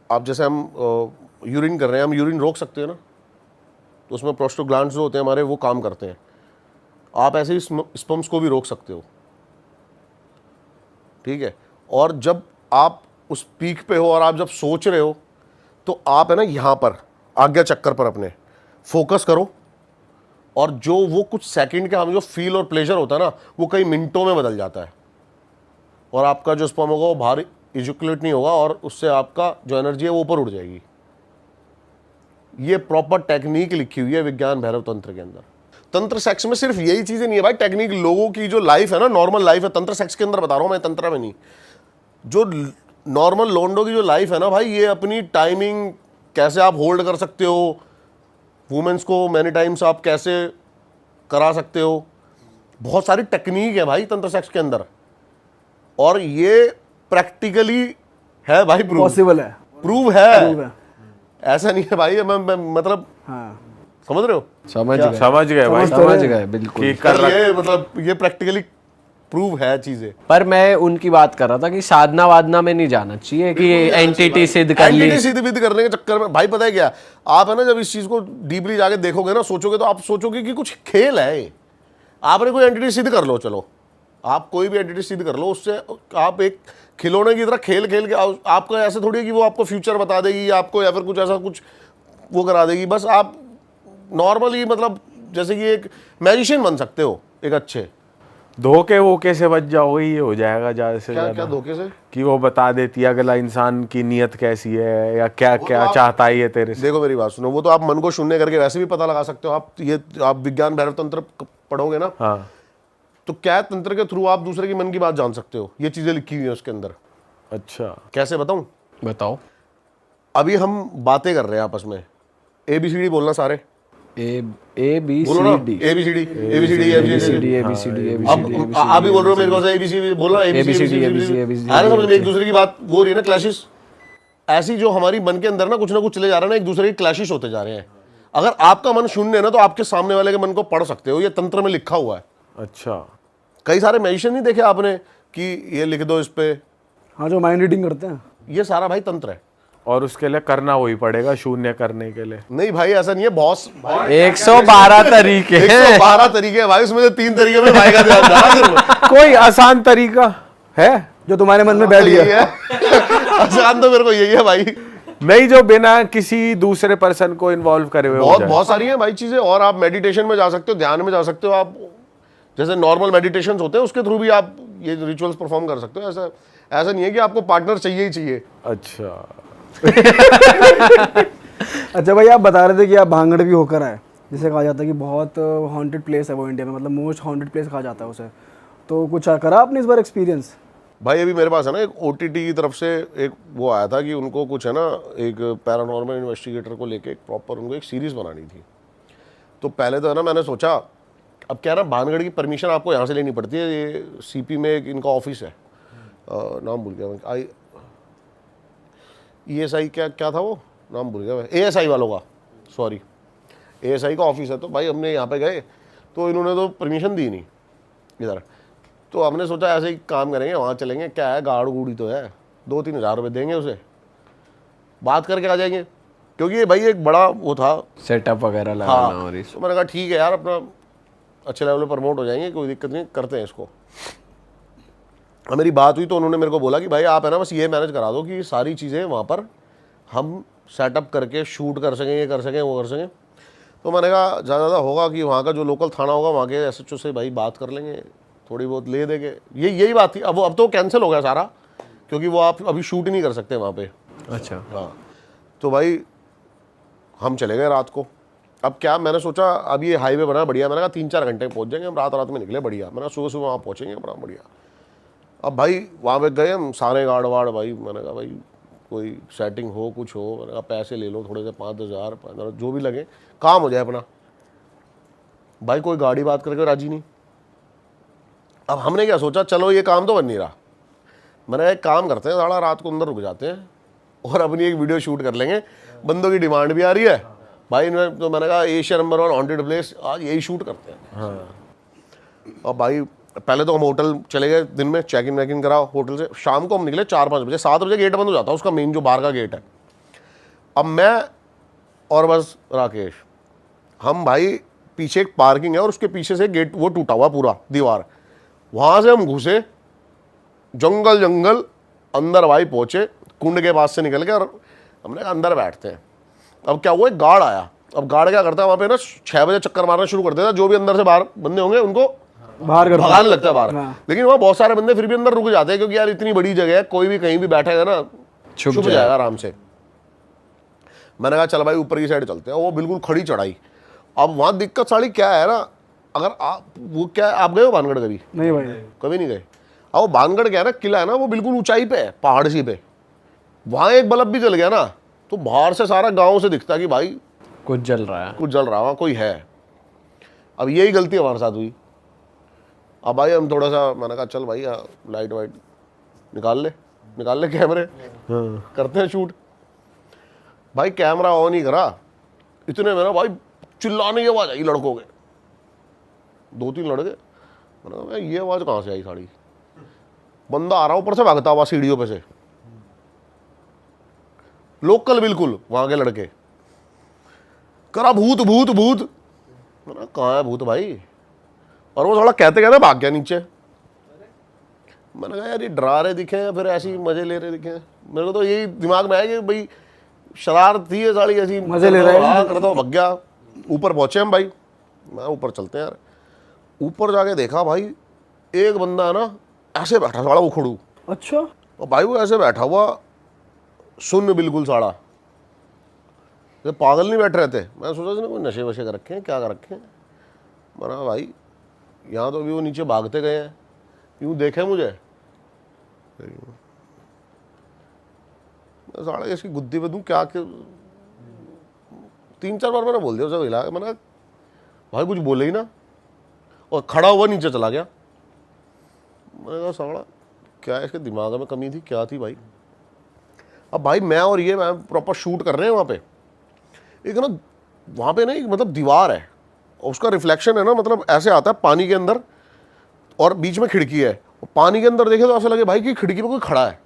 आप जैसे हम यूरिन कर रहे हैं, हम यूरिन रोक सकते हैं ना, तो उसमें प्रोस्टोग्लैंड्स जो होते हैं हमारे वो काम करते हैं। आप ऐसे ही स्पर्म्स को भी रोक सकते हो, ठीक है। और जब आप उस पीक पे हो और आप जब सोच रहे हो, तो आप है ना यहाँ पर आज्ञा चक्कर पर अपने फोकस करो, और जो वो कुछ सेकंड के हम जो फील और प्लेजर होता है ना, वो कई मिनटों में बदल जाता है, और आपका जो स्पर्म होगा वो बाहर इजैकुलेट नहीं होगा, और उससे आपका जो एनर्जी है वो ऊपर उड़ जाएगी। ये प्रॉपर टेक्निक लिखी हुई है विज्ञान भैरव तंत्र के अंदर। तंत्र सेक्स में सिर्फ यही चीजें नहीं है भाई, टेक्निक लोगों की जो लाइफ है ना, नॉर्मल लाइफ है, तंत्र सेक्स के अंदर बता रहा हूं मैं, तंत्र में नहीं। जो नॉर्मल लोंडो की जो लाइफ है ना भाई, ये अपनी टाइमिंग कैसे आप होल्ड कर सकते हो, वुमेन्स को मैनी टाइम्स आप कैसे करा सकते हो, बहुत सारी टेक्निक है भाई तंत्र सेक्स के अंदर, और ये प्रैक्टिकली है भाई, पॉसिबल है, प्रूव है। ऐसा नहीं है भाई, मैं मतलब हाँ समझ रहे हो? समझ गए भाई, समझ गए बिल्कुल। ये मतलब ये प्रैक्टिकली प्रूव है चीजें। पर मैं उनकी बात कर रहा था कि साधना वादना में नहीं जाना चाहिए कि एंटिटी सिद्ध कर ली। एंटिटी सिद्ध विद्ध करने के चक्कर में भाई पता है क्या, आप है ना जब इस चीज को डीपली जाके देखोगे ना, सोचोगे, तो आप सोचोगे कि कुछ खेल है। आपने कोई एंटिटी सिद्ध कर लो, चलो आप कोई भी एंटिटी सिद्ध कर लो, उससे आप एक खिलौने की तरह खेल खेल के आपको ऐसे थोड़ी है कि वो आपको फ्यूचर बता देगी आपको, या फिर कुछ ऐसा कुछ वो करा देगी। बस आप नॉर्मली मतलब जैसे कि एक मैजिशियन बन सकते हो, एक अच्छे। धोखे वोके से बच जाओगे, ये हो जाएगा ज़्यादा से क्या क्या ज़्यादा, धोखे से? कि वो बता देती है अगला इंसान की नीयत कैसी है या क्या क्या चाहता है ये तेरे से। देखो मेरी बात सुनो, वो तो आप मन को शून्य करके वैसे भी पता लगा सकते हो। आप विज्ञान भैरव तंत्र पढ़ोगे ना, हाँ तो क्या तंत्र के थ्रू आप दूसरे की मन की बात जान सकते हो। ये चीजें लिखी हुई है उसके अंदर। अच्छा, कैसे बताऊं? बताओ। अभी हम बातें कर रहे हैं आपस में, ABCD बोलना सारे, ए बी बोलो ना, C D ABCD ABCD A B C ABCD। D A B C D A B C अब डी आप भी बोल रहे हो मेरे को ABCD बोलो, ABCD। अरे समझ में एक दूसरे की बात वो हो रही है ना, क्लैशेस। ऐसी जो हमारी मन के अंदर ना कुछ चले जा रहा है ना, एक दूसरे की क्लैशेस होते जा रहे हैं। अगर आपका मन शून्य है ना, तो आपके सामने वाले के मन को पढ़ सकते हो। ये तंत्र में लिखा हुआ है। अच्छा, कई सारे मैजिशियन नहीं देखे आपने कि ये लिख दो इस पे, हाँ जो माइंड रीडिंग करते हैं। ये सारा भाई तंत्र है। और उसके लिए करना वही पड़ेगा, शून्य करने के लिए। नहीं भाई ऐसा नहीं है बॉस। 112 तरीके हैं। 112 तरीके हैं भाई, उसमें से 3 तरीके में भाई का ध्यान था। कोई आसान तरीका है जो तुम्हारे मन में बैठ यही गया। है आसान तो मेरे को यही है भाई। नहीं, जो बिना किसी दूसरे पर्सन को इन्वॉल्व करे हुए हो जाए। बहुत सारी हैं भाई चीजें। और आप मेडिटेशन में जा सकते हो, ध्यान में जा सकते हो। आप जैसे नॉर्मल मेडिटेशन होते हैं उसके थ्रू भी आप ये रिचुअल्स परफॉर्म कर सकते हो। ऐसा नहीं है कि आपको पार्टनर चाहिए ही चाहिए। अच्छा, अच्छा भाई, आप बता रहे थे कि आप भांगड़ भी होकर आए, जिसे कहा जाता है कि बहुत हॉन्टेड प्लेस है वो इंडिया में, मतलब मोस्ट हॉन्टेड प्लेस कहा जाता है उसे। तो कुछ करा आपने इस बार एक्सपीरियंस? भाई अभी मेरे पास है ना एक OTT की तरफ से एक वो आया था कि उनको कुछ है ना, एक पैरानॉर्मल इन्वेस्टिगेटर को लेके एक प्रॉपर उनको एक सीरीज बनानी थी। तो पहले तो है ना मैंने सोचा, अब क्या ना, भानगढ़ की परमिशन आपको यहाँ से लेनी पड़ती है। ये CP में एक इनका ऑफिस है, नाम भूल गया मैं, ESI क्या था वो, नाम भूल गया मैं, ASI वालों का, सॉरी ASI का ऑफिस है। तो भाई हमने यहाँ पे गए तो इन्होंने तो परमिशन दी नहीं इधर। तो हमने सोचा ऐसे ही काम करेंगे, वहाँ चलेंगे, क्या है गाड़ गूड़ी तो है, 2-3 हज़ार रुपये देंगे उसे, बात करके आ जाएंगे। क्योंकि ये भाई एक बड़ा वो था, सेटअप वगैरह लगाना। हाँ। और इस तो मैंने कहा ठीक है यार, अपना अच्छे लेवल पर प्रमोट हो जाएंगे, कोई दिक्कत नहीं, करते हैं इसको। और मेरी बात हुई तो उन्होंने मेरे को बोला कि भाई आप है ना बस ये मैनेज करा दो कि सारी चीज़ें वहाँ पर हम सेटअप करके शूट कर सकें, ये कर सकें, वो कर सकें। तो मैंने कहा ज़्यादा होगा कि वहाँ का जो लोकल थाना होगा वहाँ के SHO से भाई बात कर लेंगे, थोड़ी बहुत ले देंगे। यही बात थी। अब तो कैंसिल हो गया सारा, क्योंकि वो आप अभी शूट ही नहीं कर सकते वहाँ पे। अच्छा, हाँ, तो भाई हम चले गए रात को। अब क्या मैंने सोचा, अब ये हाईवे बना बढ़िया, मैंने कहा 3-4 घंटे में पहुँच जाएंगे हम, रात में निकले बढ़िया। मैंने सुबह सुबह वहाँ पहुँचेंगे बड़ा बढ़िया। अब भाई वहाँ पे गए हम, सारे गार्ड वार्ड भाई, मैंने कहा भाई कोई सेटिंग हो, कुछ हो। मैंने कहा पैसे ले लो थोड़े से, 5-10 हज़ार 15 जो भी लगे, काम हो जाए अपना। भाई कोई गाड़ी बात करके राजी नहीं। अब हमने क्या सोचा, चलो ये काम तो बन नहीं रहा। मैंने एक काम करते हैं, थोड़ा रात को अंदर रुक जाते हैं और अपनी एक वीडियो शूट कर लेंगे। बंदों की डिमांड भी आ रही है भाई। तो मैंने कहा एशिया नंबर 1 हॉन्टेड प्लेस, आज यही शूट करते हैं। हाँ। और भाई पहले तो हम होटल चले गए, दिन में चेक इन वैकिन करा होटल से। शाम को हम निकले 4-5 बजे, 7 बजे गेट बंद हो जाता है उसका, मेन जो बाहर का गेट है। अब मैं और बस राकेश, हम भाई पीछे एक पार्किंग है और उसके पीछे से गेट वो टूटा हुआ पूरा दीवार, वहाँ से हम घुसे जंगल अंदर भाई पहुँचे, कुंड के पास से निकल के, और हमने कहा अंदर बैठते हैं। अब क्या हुआ, एक गार्ड आया। अब गार्ड क्या करता है वहाँ पे ना, 6 बजे चक्कर मारना शुरू कर देता है। जो भी अंदर से बाहर बंदे होंगे उनको बाहर कर भगाने लगता है बाहर। हाँ। लेकिन वहाँ बहुत सारे बंदे फिर भी अंदर रुक जाते हैं, क्योंकि यार इतनी बड़ी जगह है, कोई भी कहीं भी बैठेगा ना छुप जाएगा आराम से। मैंने कहा चल भाई ऊपर की साइड चलते हैं। वो बिल्कुल खड़ी चढ़ाई। अब वहाँ दिक्कत साड़ी क्या है ना, अगर आप वो क्या है, आप गए हो भानगढ़ कभी? नहीं भाई, कभी नहीं गए। अब वो भानगढ़ क्या है ना, किला है ना, वो बिल्कुल ऊंचाई पे है, पहाड़ सी पे। वहाँ एक बल्ब भी जल गया ना तो बाहर से सारा गाँव से दिखता है कि भाई कुछ जल रहा है, कुछ जल रहा, वहाँ कोई है। अब यही गलती हमारे साथ हुई। अब भाई हम थोड़ा सा, मैंने कहा चल भाई लाइट वाइट निकाल ले कैमरे, करते हैं शूट। भाई कैमरा ऑन ही करा, इतने में ना भाई चिल्लाने की आवाज़ आई लड़कों के, 2-3 लड़के। मैंने कहा ये आवाज़ कहाँ से आई साड़ी? बंदा आ रहा ऊपर से भागता हुआ सीढ़ियों पे से, लोकल बिल्कुल वहाँ के लड़के। करा भूत भूत भूत। मैंने कहाँ है भूत भाई? और वो थोड़ा कहते कहते भाग गया नीचे। मैंने कहा यार ये डरा रहे दिखे या फिर ऐसे ही मजे ले रहे दिखे? मेरे को तो यही दिमाग में आया कि भाई शरारत थी ये साड़ी, ऐसी मजे ले रहे हैं। करता हूँ, भाग गया। ऊपर पहुंचे हम भाई, मैं ऊपर चलते हैं यार। ऊपर जाके देखा भाई, एक बंदा है ना ऐसे बैठा साड़ा उखड़ू, अच्छा, और भाई वो ऐसे बैठा हुआ शून्य बिल्कुल साड़ा, तो पागल नहीं बैठ रहे थे। मैं सोचा इसने कोई नशे वशे कर रखे हैं, क्या कर रखे हैं। मैंने भाई यहाँ तो अभी वो नीचे भागते गए हैं, यूँ देखे मुझे, मैं साड़ा इसकी गुद्दी पे दूँ क्या, 3-4 बार मैंने बोल दिया उसे, हिला, मैंने भाई कुछ बोले ही ना, और खड़ा हुआ नीचे चला गया। मैंने कहा साड़ा क्या इसके दिमाग में कमी थी, क्या थी भाई। अब भाई मैं और ये मैं प्रॉपर शूट कर रहे हैं वहाँ पे, एक ना वहाँ पे ना एक मतलब दीवार है, और उसका रिफ्लेक्शन है ना मतलब ऐसे आता है पानी के अंदर, और बीच में खिड़की है, और पानी के अंदर देखे तो ऐसा लगे भाई कि खिड़की पे कोई खड़ा है,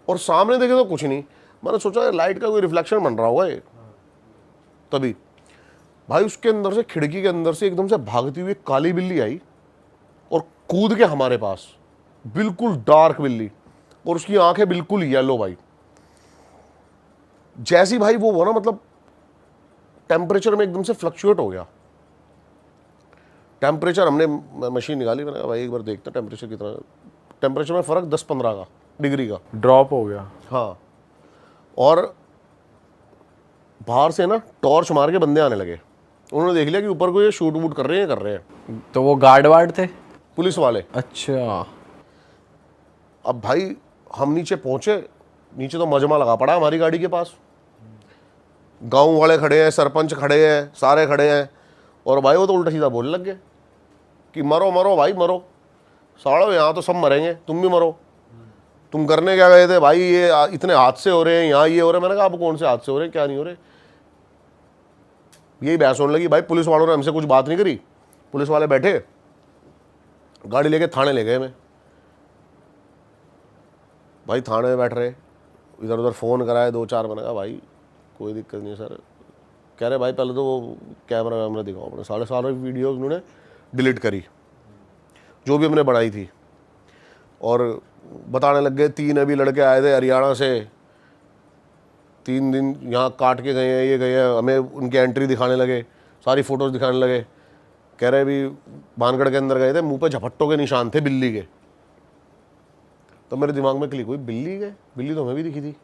और सामने देखे तो कुछ नहीं। मैंने सोचा लाइट का कोई रिफ्लेक्शन बन रहा होगा ये, तभी भाई उसके अंदर से, खिड़की के अंदर से एकदम से भागती हुई काली बिल्ली आई और कूद के हमारे पास, बिल्कुल डार्क बिल्ली, और उसकी आंखें बिल्कुल येलो भाई। जैसी भाई वो ना मतलब टेम्परेचर में एकदम से फ्लक्चुएट हो गया टेम्परेचर। हमने मशीन निकाली, मैंने कहा भाई एक बार देखते हैं टेम्परेचर कितना, टेम्परेचर में फर्क 10-15 का डिग्री का ड्रॉप हो गया। हाँ, और बाहर से ना टॉर्च मार के बंदे आने लगे, उन्होंने देख लिया कि ऊपर को ये शूट वूट कर रहे हैं। तो वो गार्ड वार्ड थे, पुलिस वाले। अच्छा, अब भाई हम नीचे पहुंचे, नीचे तो मजमा लगा पड़ा हमारी गाड़ी के पास, गांव वाले खड़े हैं, सरपंच खड़े हैं, सारे खड़े हैं, और भाई वो तो उल्टा सीधा बोलने लग गए कि मरो मरो भाई मरो, साड़ो यहाँ तो सब मरेंगे, तुम भी मरो, तुम करने क्या गए थे भाई, ये इतने हादसे हो रहे हैं यहाँ, ये हो रहे हैं। मैंने कहा आप कौन से हादसे हो रहे हैं, क्या नहीं हो रहे, यही बहस होने लगी। भाई पुलिस वालों ने हमसे कुछ बात नहीं करी, पुलिस वाले बैठे, गाड़ी लेके थाने ले गए। मैं भाई थाने में बैठ रहे, इधर उधर फ़ोन कराए 2-4, मैंने कहा भाई कोई दिक्कत नहीं सर। कह रहे भाई पहले तो वो कैमरा वैमरा दिखाओ अपने, सारे वीडियोस उन्होंने डिलीट करी जो भी हमने बनाई थी, और बताने लग गए 3 अभी लड़के आए थे हरियाणा से, 3 दिन यहाँ काट के गए हैं, ये गए हैं, हमें उनकी एंट्री दिखाने लगे, सारी फ़ोटोज़ दिखाने लगे। कह रहे अभी भानगढ़ के अंदर गए थे, मुंह पे झपट्टों के निशान थे बिल्ली के। तो मेरे दिमाग में क्लिक हुई, बिल्ली के, बिल्ली तो हमें भी दिखी थी।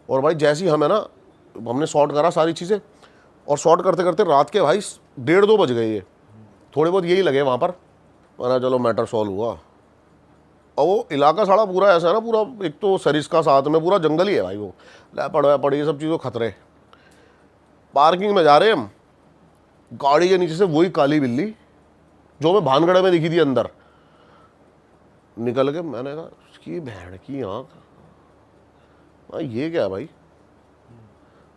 और भाई जैसी हमें ना, हमने शॉट करा सारी चीज़ें, और शॉट करते करते रात के भाई 1:30-2 बज गए, ये थोड़े बहुत यही लगे वहाँ पर। मैंने चलो मैटर सॉल्व हुआ। और वो इलाका साड़ा पूरा ऐसा है ना, पूरा एक तो सरिस्का साथ में पूरा जंगल ही है भाई, वो लैपड़ ये सब चीज़ों खतरे। पार्किंग में जा रहे हम, गाड़ी के नीचे से वही काली बिल्ली जो हमें भानगढ़ में दिखी थी अंदर निकल के। मैंने कहा इसकी बहन की आँख, ये क्या है भाई।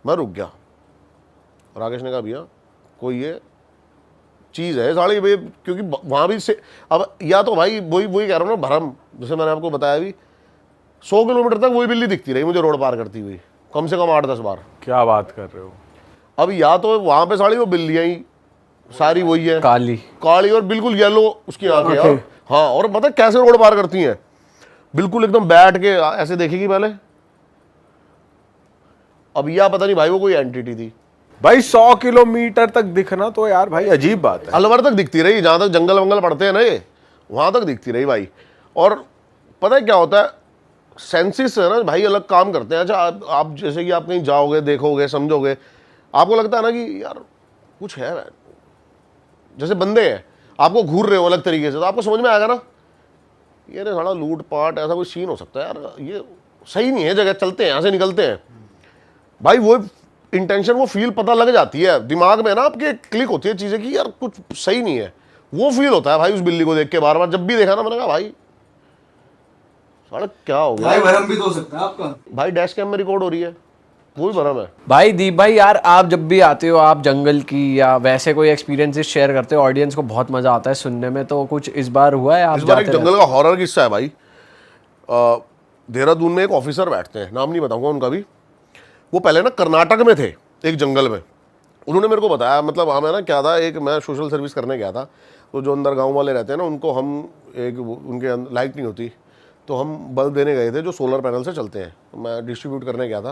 मैं रुक गया, राकेश ने कहा भैया कोई ये चीज़ है साड़ी भाई, क्योंकि वहाँ भी से अब या तो भाई वही कह रहा हूँ ना भरम, जैसे मैंने आपको बताया भी 100 किलोमीटर तक वही बिल्ली दिखती रही मुझे रोड पार करती हुई, कम से कम 8-10 बार। क्या बात कर रहे हो। अब या तो वहाँ पे साड़ी वो बिल्लियाँ ही सारी वही है, काली और बिल्कुल येलो उसकी आंखें यार। हाँ, और पता कैसे रोड पार करती हैं, बिल्कुल एकदम बैठ के ऐसे देखेगी पहले। अब यह पता नहीं भाई वो कोई एंटिटी थी भाई। 100 किलोमीटर तक दिखना तो यार भाई अजीब बात है। अलवर तक दिखती रही, जहाँ तक जंगल वंगल पड़ते हैं ना ये, वहाँ तक दिखती रही भाई। और पता है क्या होता है, सेंसिस है ना भाई अलग काम करते हैं। अच्छा आप जैसे कि आप कहीं जाओगे, देखोगे, समझोगे, आपको लगता है ना कि यार कुछ है, जैसे बंदे हैं आपको घूर रहे हो अलग तरीके से, तो आपको समझ में आएगा ना ये ना साला लूट पाट ऐसा कोई सीन हो सकता है यार, ये सही नहीं है जगह, चलते हैं यहाँ से निकलते हैं भाई। वो इंटेंशन, वो फील पता लग जाती है दिमाग में ना आपके, क्लिक होती है चीज़ें कि यार कुछ सही नहीं है। वो फील होता है भाई उस बिल्ली को देख के बार बार। जब भी देखा ना मैंने कहा भाई साला क्या हो गया भाई, भरम भी तो हो सकता है आपका। भाई डैश कैम में रिकॉर्ड हो रही है, वो भी भरम है भाई। दीप भाई यार, आप जब भी आते हो, आप जंगल की या वैसे कोई एक्सपीरियंसेस शेयर करते हो, ऑडियंस को बहुत मजा आता है सुनने में। तो कुछ इस बार हुआ है? आप इस बार एक जंगल का हॉरर किस्सा है भाई। देहरादून में एक ऑफिसर बैठते हैं, नाम नहीं बताऊंगा उनका भी। वो पहले ना कर्नाटक में थे एक जंगल में, उन्होंने मेरे को बताया, मतलब हमें ना क्या था, एक मैं सोशल सर्विस करने गया था, तो जो अंदर गांव वाले रहते हैं ना उनको हम एक उनके लाइट नहीं होती, तो हम बल्ब देने गए थे जो सोलर पैनल से चलते हैं, तो मैं डिस्ट्रीब्यूट करने गया था।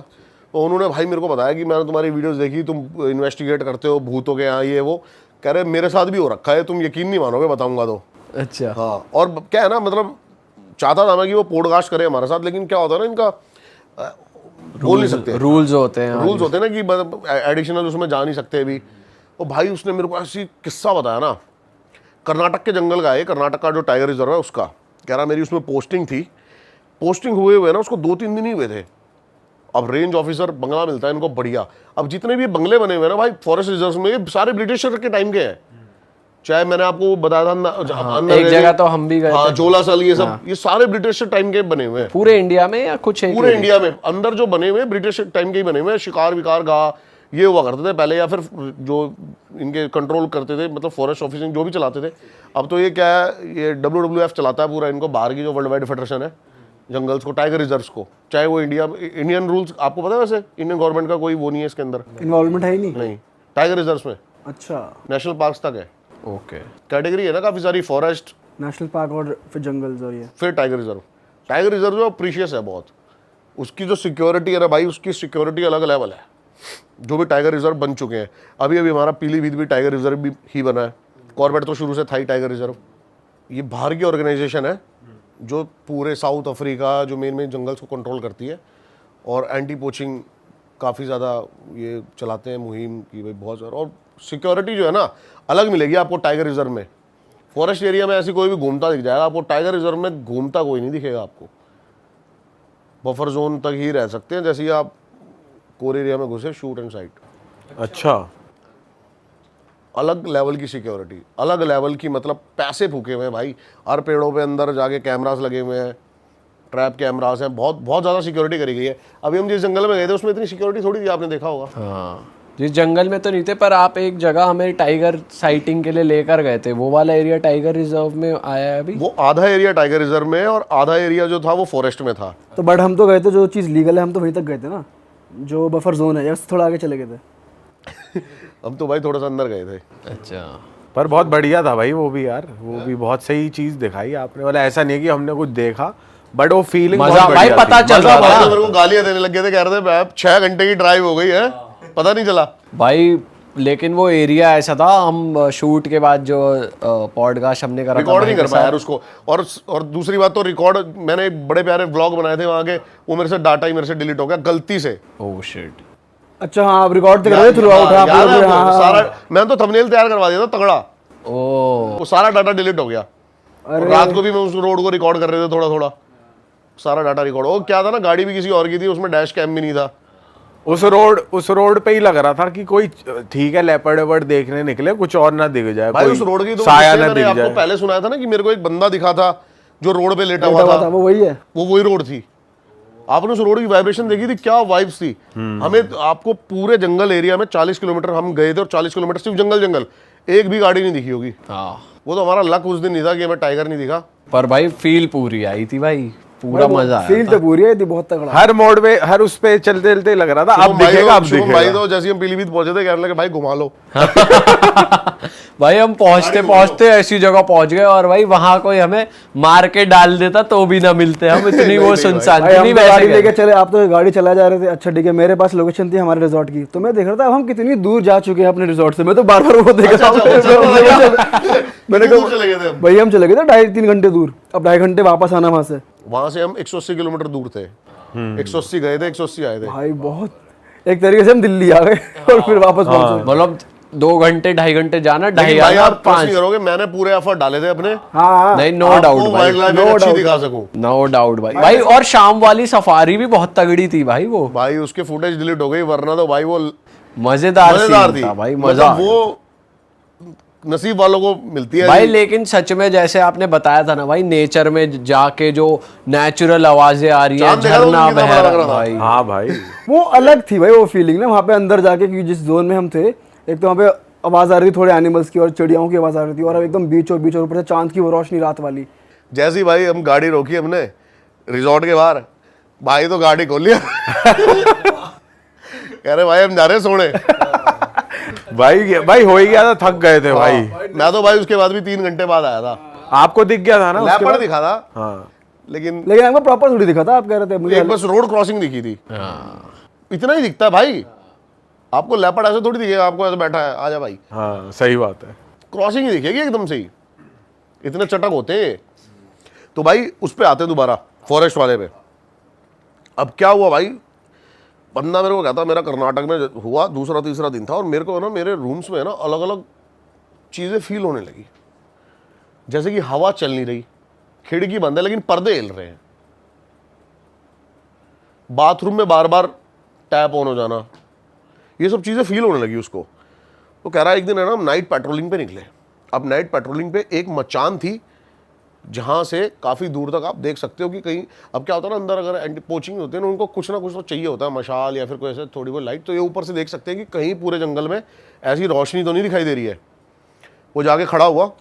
तो उन्होंने भाई मेरे को बताया कि मैंने तुम्हारी वीडियोस देखी, तुम इन्वेस्टिगेट करते हो भूतों के यहाँ ये वो, कह रहे मेरे साथ भी हो रखा है, तुम यकीन नहीं मानोगे, बताऊंगा तो। अच्छा। हाँ, और क्या है ना, मतलब चाहता था मैं कि वो पॉडकास्ट करे हमारे साथ, लेकिन क्या होता है ना, इनका बोल नहीं सकते, रूल्स होते हैं। रूल्स होते हैं ना कि एडिशनल उसमें जा नहीं सकते अभी। तो भाई उसने मेरे को ऐसी किस्सा बताया ना, कर्नाटक के जंगल का है, कर्नाटक का जो टाइगर रिजर्व है उसका, कह रहा मेरी उसमें पोस्टिंग थी, पोस्टिंग हुए ना उसको 2-3 दिन ही हुए थे। अब रेंज ऑफिसर बंगला मिलता है इनको बढ़िया। अब जितने भी बंगले बने हुए हैं ना भाई फॉरेस्ट रिजर्व में, ये सारे ब्रिटिशर के टाइम के हैं। चाहे मैंने आपको बताया था एक जगह तो हम भी गए हाँ, थे। जोलासल, ये सब ये सारे ब्रिटिश टाइम के बने हुए हैं। पूरे इंडिया में या कुछ एक पूरे इंडिया में अंदर जो बने हुए हैं ब्रिटिश टाइम के ही बने हुए हैं। शिकार विकार गाह ये हुआ करते थे पहले, या फिर जो इनके कंट्रोल करते थे, मतलब फॉरेस्ट ऑफिसिंग जो भी चलाते थे। अब तो ये क्या है, ये WWF चलाता है पूरा इनको, बाहर की जो वर्ल्ड वाइड फेडरेशन है जंगल्स को, टाइगर रिजर्व्स को। चाहे वो इंडियन रूल्स आपको पता है, वैसे इंडियन गवर्नमेंट का कोई वो नहीं है इसके अंदर, इन्वॉल्वमेंट है ही नहीं। नहीं, टाइगर रिजर्व्स में अच्छा, नेशनल पार्क्स तक है, ओके। कैटेगरी है ना काफी सारी, फॉरेस्ट, नेशनल पार्क और फिर जंगल्स और ये। फिर टाइगर रिजर्व। टाइगर रिजर्व जो प्रीशियस है बहुत, उसकी जो सिक्योरिटी है ना भाई, उसकी सिक्योरिटी अलग लेवल है। जो भी टाइगर रिजर्व बन चुके हैं, अभी हमारा पीलीभीत भी टाइगर रिजर्व भी ही बना है। कॉर्बेट तो शुरू से था ही टाइगर रिजर्व। ये बाहर की ऑर्गेनाइजेशन है जो पूरे साउथ अफ्रीका जो मेन जंगल्स को कंट्रोल करती है, और एंटी पोचिंग काफ़ी ज़्यादा ये चलाते हैं मुहिम की भाई, बहुत ज़्यादा। और सिक्योरिटी जो है ना अलग मिलेगी आपको टाइगर रिजर्व में। फॉरेस्ट एरिया में ऐसी कोई भी घूमता दिख जाएगा आपको, टाइगर रिजर्व में घूमता कोई नहीं दिखेगा आपको। बफर जोन तक ही रह सकते हैं, जैसे ही आप कोर एरिया में घुसे शूट एंड साइट। अच्छा, अलग लेवल की सिक्योरिटी, अलग लेवल की, मतलब पैसे फूके हुए हैं भाई। हर पेड़ों पे अंदर जाके कैमरास लगे हुए हैं, ट्रैप कैमरास हैं, बहुत बहुत ज़्यादा सिक्योरिटी करी गई है। अभी हम जिस जंगल में गए थे उसमें इतनी सिक्योरिटी थोड़ी थी, आपने देखा होगा। हाँ, जिस जंगल में तो नहीं थे, पर आप एक जगह हमें टाइगर साइटिंग के लिए लेकर गए थे, वो वाला एरिया टाइगर रिजर्व में आया है अभी। वो आधा एरिया टाइगर रिजर्व में और आधा एरिया जो था वो फॉरेस्ट में था। तो बट हम तो गए थे, जो चीज़ लीगल है हम तो वहीं तक गए थे ना, जो बफर जोन है, या उससे थोड़ा आगे चले गए थे। हम तो भाई थोड़ा सा अंदर गए थे। अच्छा, पर बहुत बढ़िया था भाई वो भी यार, वो भी बहुत सही चीज दिखाई आपने। वाला ऐसा नहीं है कि हमने कुछ देखा, बट वो फीलिंग मजा भाई पता चल रहा भाई था तो मेरे को गालियां देने लग गए थे, कह रहे थे 6 घंटे की ड्राइव हो गई है, पता नहीं चला भाई। लेकिन वो एरिया ऐसा था, हम शूट के बाद जो पॉडकास्ट हमने करा रिकॉर्ड नहीं कर पाया यार उसको। और दूसरी बात तो रिकॉर्ड, मैंने बड़े प्यारे व्लॉग बनाए थे वहां के, वो मेरे से डाटा ही मेरे से डिलीट हो गया गलती से। Oh shit. अच्छा हाँ, आप रिकॉर्ड तो कर रहे थे थ्रू आउट। याद है आपको? सारा मैंने तो थंबनेल तैयार करवा दिया था तगड़ा, ओह वो सारा डाटा डिलीट हो गया। और रात को भी मैं उस रोड को रिकॉर्ड कर रहे थे थोड़ा थोड़ा, सारा डाटा रिकॉर्ड हो। क्या था ना, गाड़ी भी किसी और की थी, उसमें डैश कैम भी नहीं था। उस रोड पे ही लग रहा था कि कोई ठीक है लेपर्ड वेपर्ड देखने निकले, कुछ और ना दिख जाए, भाई कोई उस रोड की तो साया ना मैंने दिख आपको जाए। पहले सुनाया था ना कि मेरे को एक बंदा दिखा था जो रोड पे लेटा हुआ था, वो वही है। वो वही रोड थी। आपने उस रोड की वाइब्रेशन देखी थी, क्या वाइब्स थी। हमें आपको पूरे जंगल एरिया में 40 किलोमीटर हम गए थे, और 40 किलोमीटर सिर्फ जंगल, एक भी गाड़ी नहीं दिखी होगी। हाँ, वो तो हमारा लक उस दिन नहीं था कि हमें टाइगर नहीं दिखा। पर भाई फील पूरी आई थी भाई, पूरा मजा आया फील तो पूरी है थी, बहुत तगड़ा। हर मोड़ पे, हर उस पे चलते चलते लग रहा था अब दिखेगा, अब शुभम भाई दिखेगा। तो जैसे हम पीलीभीत पहुंचे थे कहने लगे भाई घुमा लो। भाई हम पहुंचते पहुंचते ऐसी जगह पहुंच गए, और भाई वहां कोई हमें मार के डाल देता तो भी ना मिलते हम, इतनी वो सुनसान भाई थी। हम नहीं तो वैसे गाड़ी गए। लेके चले, आप तो गाड़ी चला जा रहे थे। अच्छा ठीक है, मेरे पास लोकेशन थी हमारे रिजॉर्ट की, तो मैं देख रहा था अब हम कितनी दूर जा चुके हैं अपने रिजॉर्ट से। मैं तो बार बार वो देख रहा हूँ। मैंने दूर चले गए थे हम। भाई हम चले गए थे 2.5-3 घंटे दूर, अब 2.5 घंटे वापस आना वहां से। वहां से हम 180 किलोमीटर दूर थे। 180 गए थे, 180 आए थे। भाई बहुत, एक तरीके से हम दिल्ली आ गए और फिर वापस पहुंचे। मतलब 2 घंटे 2.5 घंटे जाना, 2.5 लेकिन भाई आना, आप ट्रस्ट 5। नहीं करोगे, मैंने पूरे एफर्ट डाले थे अपने, हाँ नहीं, नो आपको डाउट भाई, वाइल्ड लाइफ no अच्छी doubt। दिखा सकूं। नो डाउट भाई। और शाम वाली सफारी भी बहुत तगड़ी थी भाई, वो भाई उसके फुटेज डिलीट हो गई, वरना तो भाई वो मजेदार मजेदार सीन थी था भाई, मजा मतलब वो नसीब वालों को मिलती है भाई। लेकिन सच में जैसे आपने बताया था ना भाई, नेचर में जाके जो नेचुरल आवाजें आ रही है, चांद देखा था झरना कितना बह बड़ा रहा लग रहा था। भाई। हाँ भाई, वो अलग थी भाई वो फीलिंग ना, वहाँ पे अंदर जाके, क्योंकि जिस जोन में हम थे, एक तो वहाँ पे आवाज आ रही थी थोड़े एनिमल्स की और चिड़ियाओं की आवाज आ रही थी, और अब एकदम बीच और ऊपर से चांद की वो रोशनी रात वाली। जैसे ही भाई हम गाड़ी रोकी हमने रिजॉर्ट के बाहर, भाई तो गाड़ी खोल लिया। कह रहे भाई हम जा रहे हैं सोने। भाई हो ही गया था, थक गए थे भाई। मैं तो भाई उसके बाद भी 3 घंटे बाद आया था। आपको दिख गया था ना उसके लेपर्ड बाद? दिखा था, हाँ, लेकिन हमको प्रॉपर थोड़ी दिखा था, आप कह रहे थे मुझे। एक बस रोड क्रॉसिंग दिखी थी, हाँ। इतना ही दिखता है भाई। आपको लेपर्ड ऐसे थोड़ी दिखेगा, आपको ऐसे बैठा है, आजा भाई, हाँ सही बात है। क्रॉसिंग ही दिखेगी एकदम से ही, इतने चटक होते हैं। तो भाई उस पे आते दोबारा फॉरेस्ट वाले पे। अब क्या हुआ भाई, बंदा मेरे को कहता मेरा कर्नाटक में हुआ, दूसरा तीसरा दिन था, और मेरे को ना मेरे रूम्स में ना अलग अलग चीज़ें फील होने लगी, जैसे कि हवा चल नहीं रही, खिड़की बंद है लेकिन पर्दे हिल रहे हैं, बाथरूम में बार बार टैप ऑन हो जाना, ये सब चीज़ें फील होने लगी उसको। तो कह रहा है एक दिन है ना हम नाइट पेट्रोलिंग पे निकले। अब नाइट पेट्रोलिंग पे एक मचान थी जहाँ से काफ़ी दूर तक आप देख सकते हो कि कहीं, अब क्या होता है ना अंदर अगर एंटी पोचिंग होते हैं ना, उनको कुछ ना कुछ तो चाहिए होता है, मशाल या फिर कोई ऐसे थोड़ी बहुत लाइट, तो ये ऊपर से देख सकते हैं कि कहीं पूरे जंगल में ऐसी रोशनी तो नहीं दिखाई दे रही है। वो जाके खड़ा हुआ,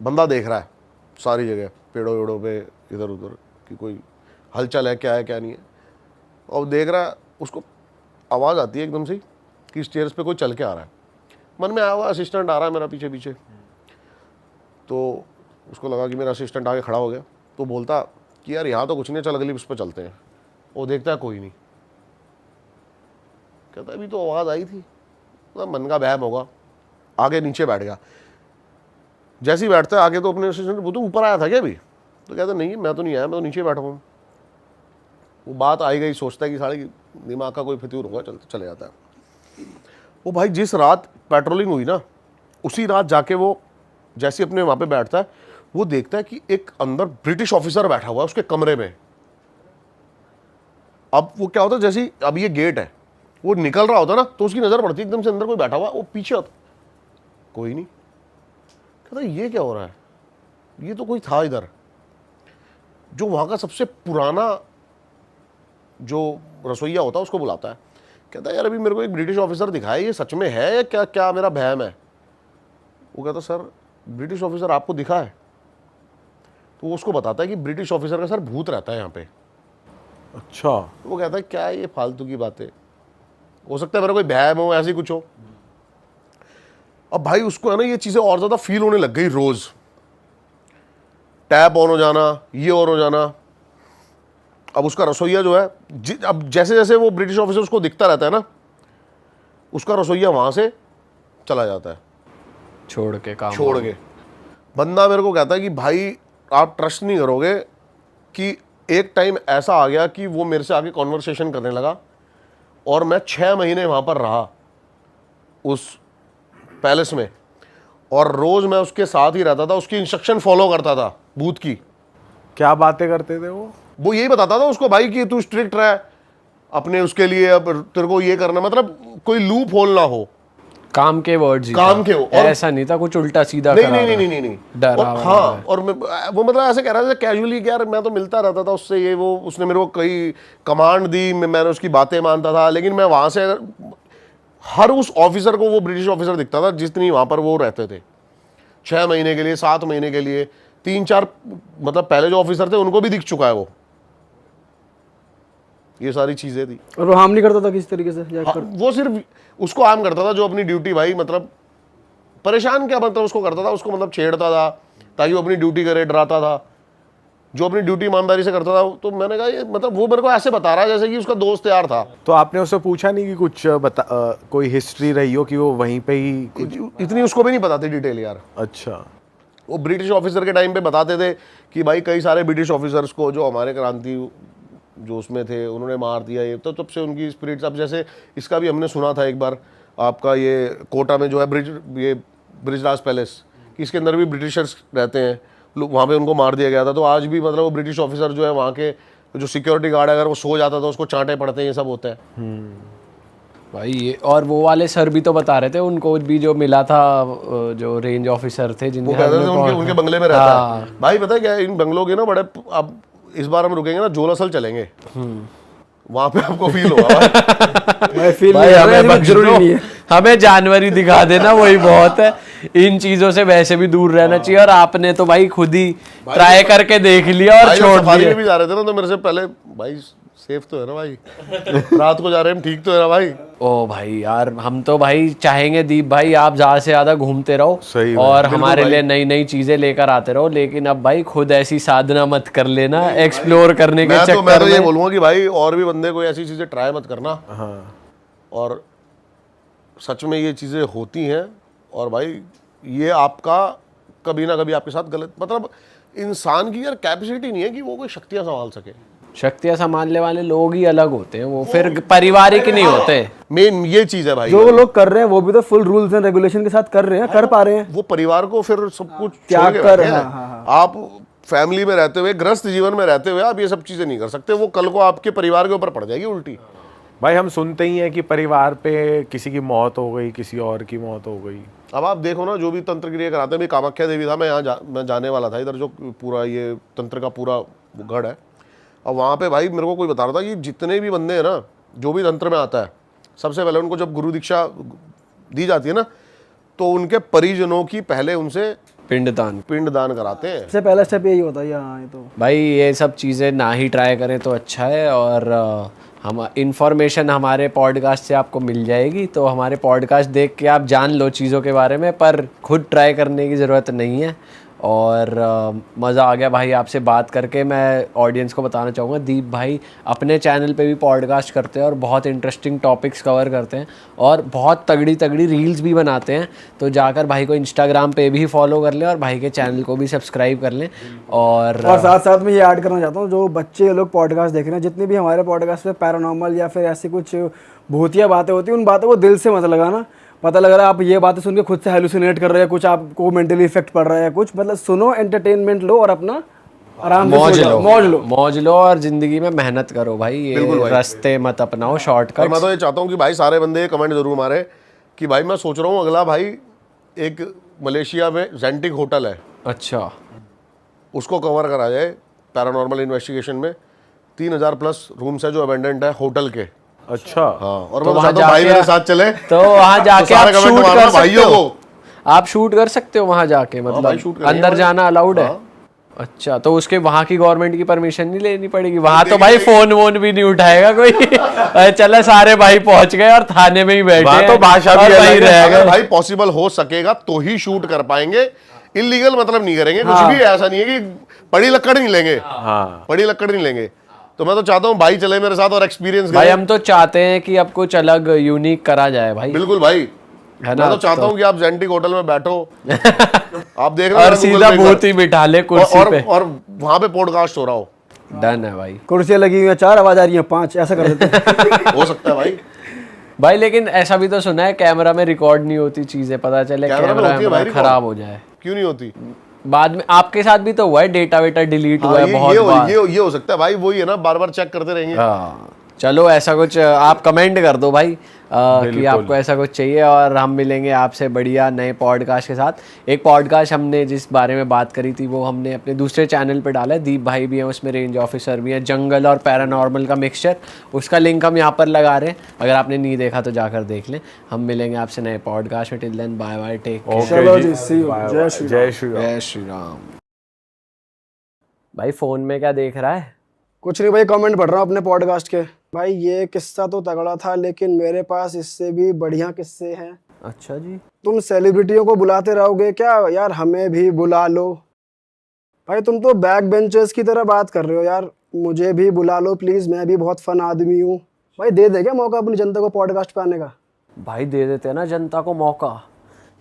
बंदा देख रहा है सारी जगह पेड़ों वेड़ों पे इधर उधर कि कोई हलचल है, क्या है क्या नहीं है, और देख रहा है। उसको आवाज़ आती है एकदम से कि स्टेयर्स पे कोई चल के आ रहा है। मन में आया हुआ असिस्टेंट आ रहा है मेरा पीछे पीछे, तो उसको लगा कि मेरा असिस्टेंट आगे खड़ा हो गया, तो बोलता कि यार यहाँ तो कुछ नहीं, चल अगली उस पर चलते हैं। वो देखता है कोई नहीं, कहता अभी तो आवाज़ आई थी, तो मन का बहम होगा, आगे नीचे बैठ गया। जैसे ही बैठता है आगे, तो अपने असिस्टेंट वो तो ऊपर आया था क्या अभी, तो कहता नहीं मैं तो नहीं आया, मैं तो नीचे बैठा हूँ। वो बात आई गई, सोचता है कि साढ़े दिमाग का कोई फितूर होगा, चले जाता है। वो भाई जिस रात पेट्रोलिंग हुई ना, उसी रात जाके वो जैसे अपने वहाँ पे बैठता है, वो देखता है कि एक अंदर ब्रिटिश ऑफिसर बैठा हुआ है उसके कमरे में। अब वो क्या होता है, जैसे अब ये गेट है, वो निकल रहा होता है ना, तो उसकी नज़र पड़ती है एकदम से अंदर कोई बैठा हुआ, वो पीछे होता, कोई नहीं। कहता ये क्या हो रहा है, ये तो कोई था इधर। जो वहाँ का सबसे पुराना जो रसोइया होता है उसको बुलाता है, कहता है यार अभी मेरे को एक ब्रिटिश ऑफिसर दिखा है, ये सच में है या क्या, क्या मेरा वहम है। वो कहता सर ब्रिटिश ऑफिसर आपको दिखा है, तो वो उसको बताता है कि ब्रिटिश ऑफिसर का सर भूत रहता है यहाँ पे। अच्छा। तो वो कहता है क्या ये फालतू की बातें, हो सकता है मेरा कोई वहम हो, ऐसी कुछ हो। अब भाई उसको है ना ये चीज़ें और ज़्यादा फील होने लग गई, रोज़ टैप ऑन हो जाना, ये ऑन हो जाना। अब उसका रसोइया जो है, अब जैसे जैसे वो ब्रिटिश ऑफिसर उसको दिखता रहता है ना, उसका रसोइया वहाँ से चला जाता है, छोड़ के। बंदा मेरे को कहता है कि भाई आप ट्रस्ट नहीं करोगे कि एक टाइम ऐसा आ गया कि वो मेरे से आगे कॉन्वर्सेशन करने लगा, और मैं 6 महीने वहाँ पर रहा उस पैलेस में, और रोज़ मैं उसके साथ ही रहता था, उसकी इंस्ट्रक्शन फॉलो करता था भूत की। क्या बातें करते थे वो यही बताता था उसको भाई कि तू स्ट्रिक्ट रह अपने उसके लिए, अब तेरे को ये करना, मतलब कोई लूप होल ना हो, काम के वर्ड्स, काम के हो, और ऐसा नहीं था कुछ उल्टा सीधा नहीं करा नहीं रहा। नहीं नहीं नहीं डरा और हुआ हाँ, है। और वो मतलब ऐसे कह रहा था कैजुअली कि यार मैं तो मिलता रहता था उससे, ये वो उसने मेरे को कई कमांड दी, मैंने उसकी बातें मानता था, लेकिन मैं वहाँ से हर उस ऑफिसर को, वो ब्रिटिश ऑफिसर दिखता था जितनी वहाँ पर वो रहते थे, 6 महीने के लिए, 7 महीने के लिए, 3-4 मतलब पहले जो ऑफिसर थे उनको भी दिख चुका है वो, ये सारी चीज़ें थी। और वो हार्म नहीं करता था किसी तरीके से वो सिर्फ उसको आम करता था जो अपनी ड्यूटी, भाई मतलब परेशान क्या मतलब उसको करता था, उसको मतलब छेड़ता था ताकि वो अपनी ड्यूटी करे, डराता था, जो अपनी ड्यूटी ईमानदारी से करता था। तो मैंने कहा ये मतलब वो मेरे को ऐसे बता रहा है जैसे कि उसका दोस्त यार था। तो आपने उससे पूछा नहीं कि कुछ कोई हिस्ट्री रही हो कि वो वहीं पे ही इतनी उसको भी नहीं पता थी डिटेल यार। अच्छा। वो ब्रिटिश ऑफिसर के टाइम पे बताते थे कि भाई कई सारे ब्रिटिश ऑफिसर्स को जो हमारे क्रांति जो उसमें थे उन्होंने मार दिया, ये तो तब से उनकी स्पिरिट्स। अब जैसे इसका भी हमने सुना था एक बार, आपका ये कोटा में जो है ब्रिजराज पैलेस, कि इसके अंदर भी ब्रिटिशर्स रहते हैं, लोग वहाँ पे उनको मार दिया गया था। तो आज भी मतलब वो ब्रिटिश ऑफिसर जो है वहाँ के जो सिक्योरिटी गार्ड है, अगर वो सो जाता था उसको चांटे पड़ते हैं, ये सब होता है भाई ये। और वो वाले सर भी तो बता रहे थे उनको भी जो मिला था, जो रेंज ऑफिसर थे वो जिनके कहते थे उनके बंगले में रहता है। हाँ। भाई पता है क्या, इन बंगलों के ना बड़े, अब इस बार हम रुकेंगे ना, जोलासल चलेंगे, वहाँ पे आपको फील होगा मैं फील भाई नहीं हमें हमें जरूरी नहीं है। हमें जानवरी दिखा देना वही बहुत है, इन चीजों से वैसे भी दूर रहना चाहिए। और आपने तो भाई खुद ही ट्राई करके देख लिया और छोड़ सफारी दिया। में भी जा रहे थे ना, तो मेरे से पहले भाई सेफ तो है ना भाई, रात को जा रहे हैं हम, ठीक तो है ना भाई। ओ भाई यार, हम तो भाई चाहेंगे दीप भाई आप ज्यादा से ज्यादा घूमते रहो सही और हमारे लिए नई नई चीजें लेकर आते रहो, लेकिन अब भाई खुद ऐसी साधना मत कर लेना एक्सप्लोर करने के मैं चक्कर तो ये में। बोलूंगा कि भाई और भी बंदे कोई ऐसी चीजें ट्राई मत करना। और सच में ये चीज़ें होती हैं और भाई ये आपका कभी ना कभी आपके साथ गलत, मतलब इंसान की यार कैपेसिटी नहीं है कि वो कोई शक्तियाँ संभाल सके। शक्तियाँ संभालने वाले लोग ही अलग होते हैं, वो फिर पारिवारिक नहीं होते। मेन ये चीज़ है भाई, जो लोग कर रहे हैं वो भी तो फुल रूल्स एंड रेगुलेशन के साथ कर रहे हैं, कर पा रहे हैं। वो परिवार को फिर सब कुछ त्याग छोड़ के कर, बैठे हैं। हाँ। आप फैमिली में रहते हुए, ग्रस्त जीवन में रहते हुए आप ये सब चीज़ें नहीं कर सकते, वो कल को आपके परिवार के ऊपर पड़ जाएगी उल्टी। भाई हम सुनते ही हैं कि परिवार पे किसी की मौत हो गई, किसी और की मौत हो गई। अब आप देखो ना, जो भी तंत्र क्रिया कराते हैं, कामाख्या देवी था, मैं यहाँ मैं जाने वाला था, इधर जो पूरा ये तंत्र का पूरा गढ़ है, और वहाँ पे भाई मेरे को कोई बता रहा था कि जितने भी बंदे हैं ना, जो भी तंत्र में आता है, सबसे पहले उनको जब गुरु दीक्षा दी जाती है ना, तो उनके परिजनों की पहले उनसे पिंडदान कराते हैं। सबसे पहला स्टेप यही होता है। हाँ, ये तो भाई ये सब चीज़ें ना ही ट्राई करें तो अच्छा है। और हम इन्फॉर्मेशन हमारे पॉडकास्ट से आपको मिल जाएगी, तो हमारे पॉडकास्ट देख के आप जान लो चीज़ों के बारे में, पर खुद ट्राई करने की ज़रूरत नहीं है। और मज़ा आ गया भाई आपसे बात करके। मैं ऑडियंस को बताना चाहूँगा, दीप भाई अपने चैनल पे भी पॉडकास्ट करते हैं और बहुत इंटरेस्टिंग टॉपिक्स कवर करते हैं और बहुत तगड़ी तगड़ी रील्स भी बनाते हैं। तो जाकर भाई को इंस्टाग्राम पे भी फॉलो कर लें और भाई के चैनल को भी सब्सक्राइब कर लें। और साथ साथ में ये ऐड करना चाहता हूँ, जो बच्चे लोग पॉडकास्ट देख रहे हैं, जितने भी हमारे पॉडकास्ट पे पैरानॉर्मल या फिर ऐसी कुछ भूतिया बातें होती हैं, उन बातों को दिल से मत लगाना। पता लग रहा है आप ये बातें सुन के खुद से हेलुसिनेट कर रहे हैं, कुछ आपको मेंटली इफेक्ट पड़ रहा है, कुछ मतलब सुनो, एंटरटेनमेंट लो और अपना आराम से मौज लो और जिंदगी में मेहनत करो भाई। ये रास्ते मत अपनाओ शॉर्टकट। और मैं तो ये चाहता हूँ कि भाई सारे बंदे कमेंट जरूर मारे कि भाई मैं सोच रहा हूँ अगला भाई एक मलेशिया में जेंटिक होटल है, अच्छा, उसको कवर करा जाए पैरानॉर्मल इन्वेस्टिगेशन में। 3000 प्लस रूम्स है जो अबेंडेंट है होटल के। अच्छा हाँ, और तो मैं चाहता हूँ भाई मेरे साथ चले, तो वहाँ जाके आप शूट कर सकते भाइयों हो। को आप शूट कर सकते हो वहाँ जाके, भाई मतलब शूट करेंगे अंदर भाई। जाना अलाउड है। हाँ। अच्छा, तो उसके वहाँ की गवर्नमेंट की परमिशन नहीं लेनी पड़ेगी? वहाँ तो भाई फोन वोन भी नहीं उठाएगा कोई। चले सारे भाई पहुंच गए और थाने में ही बैठे हैं, तो भाषा भी और वहीं अलग है। रह अगर गए। भाई पॉसिबल हो सकेगा तो ही शूट कर पाएंगे, इलीगल मतलब नहीं करेंगे। कुछ भी ऐसा नहीं है कि पड़ी लक्कड़ नहीं लेंगे, हाँ पड़ी लक्कड़ नहीं लेंगे। तो मैं तो चाहता हूँ भाई चले मेरे साथ और एक्सपीरियंस भाई हम तो चाहते हैं कि अब कुछ अलग यूनिक करा जाए भाई, बिल्कुल भाई। है ना? मैं तो चाहता हूँ कि आप जेंटिक होटल में बैठो, आप देख रहे और सीधा भूत ही बिठा ले कुर्सी पे और वहां पे पॉडकास्ट हो रहा हो। डन है भाई। कुर्सियाँ लगी हुई हैं 4, आवाज आ रही है 5, ऐसा कर देते हैं। हो सकता है भाई। भाई लेकिन ऐसा भी तो सुना है कैमरा में रिकॉर्ड नहीं होती चीजें, पता चले कैमरा में होती है भाई कैमरा खराब हो जाए। क्यों नहीं होती? बाद में आपके साथ भी तो हुआ है, डेटा वेटा डिलीट हुआ है बहुत बार। ये हो सकता है भाई, वही है ना, बार बार चेक करते रहेंगे। हाँ, चलो ऐसा कुछ आप कमेंट कर दो भाई कि आपको ऐसा कुछ चाहिए, और हम मिलेंगे आपसे बढ़िया नए पॉडकास्ट के साथ। एक पॉडकास्ट हमने जिस बारे में बात करी थी वो हमने अपने दूसरे चैनल पे डाला है, दीप भाई भी हैं उसमें, रेंज ऑफिसर भी हैं, जंगल और पैरानॉर्मल का मिक्सचर, उसका लिंक हम यहाँ पर लगा रहे हैं, अगर आपने नहीं देखा तो जाकर देख लें। हम मिलेंगे आपसे नए पॉडकास्ट में, till then bye bye, take care. चलो जी, see you. जय श्री जय श्री राम। जय श्री राम। भाई फोन में क्या देख रहा है? कुछ नहीं भाई, कमेंट पढ़ रहा हूँ अपने पॉडकास्ट के। भाई ये किस्सा तो तगड़ा था, लेकिन मेरे पास इससे भी बढ़िया किस्से हैं। अच्छा जी। तुम सेलिब्रिटियों को बुलाते रहोगे क्या यार, हमें भी बुला लो। भाई तुम तो बैक बेंचर्स की तरह बात कर रहे हो यार, मुझे भी बुला लो प्लीज, मैं भी बहुत फन आदमी हूँ। भाई दे दे क्या मौका अपनी जनता को पॉडकास्ट पे आने का? भाई दे देते हैं ना जनता को मौका।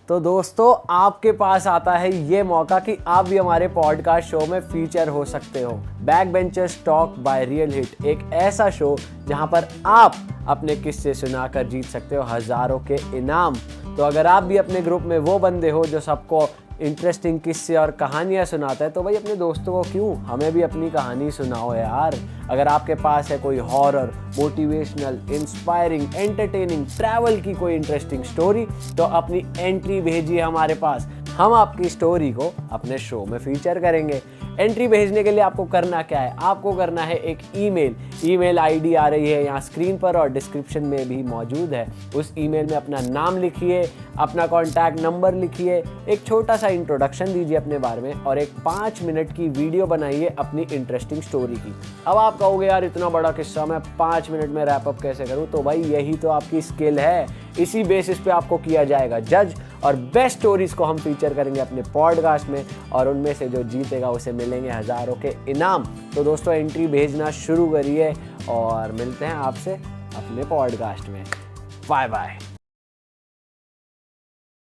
तो दोस्तों आपके पास आता है ये मौका कि आप भी हमारे पॉडकास्ट शो में फीचर हो सकते हो। Back benchers talk by real hit, एक ऐसा शो जहां पर आप अपने किस्से सुनाकर जीत सकते हो हजारों के इनाम। तो अगर आप भी अपने ग्रुप में वो बंदे हो जो सबको इंटरेस्टिंग किस्से और कहानियाँ सुनाता है, तो भाई अपने दोस्तों को क्यों, हमें भी अपनी कहानी सुनाओ यार। अगर आपके पास है कोई horror, motivational, inspiring, entertaining, travel की कोई इंटरेस्टिंग स्टोरी, तो अपनी एंट्री भेजिए हमारे पास, हम आपकी स्टोरी को अपने शो में फीचर करेंगे। एंट्री भेजने के लिए आपको करना क्या है, आपको करना है एक ईमेल आईडी आ रही है यहाँ स्क्रीन पर और डिस्क्रिप्शन में भी मौजूद है। उस ईमेल में अपना नाम लिखिए, अपना कॉन्टैक्ट नंबर लिखिए, एक छोटा सा इंट्रोडक्शन दीजिए अपने बारे में और एक 5 मिनट की वीडियो बनाइए अपनी इंटरेस्टिंग स्टोरी की। अब आप कहोगे यार इतना बड़ा किस्सा मैं 5 मिनट में रैप अप कैसे करूँ? तो भाई यही तो आपकी स्किल है, इसी बेसिस पे आपको किया जाएगा जज, और बेस्ट स्टोरीज को हम फीचर करेंगे अपने पॉडकास्ट में, और उनमें से जो जीतेगा उसे मिलेंगे हजारों के इनाम। तो दोस्तों एंट्री भेजना शुरू करिए और मिलते हैं आपसे अपने पॉडकास्ट में। Bye bye.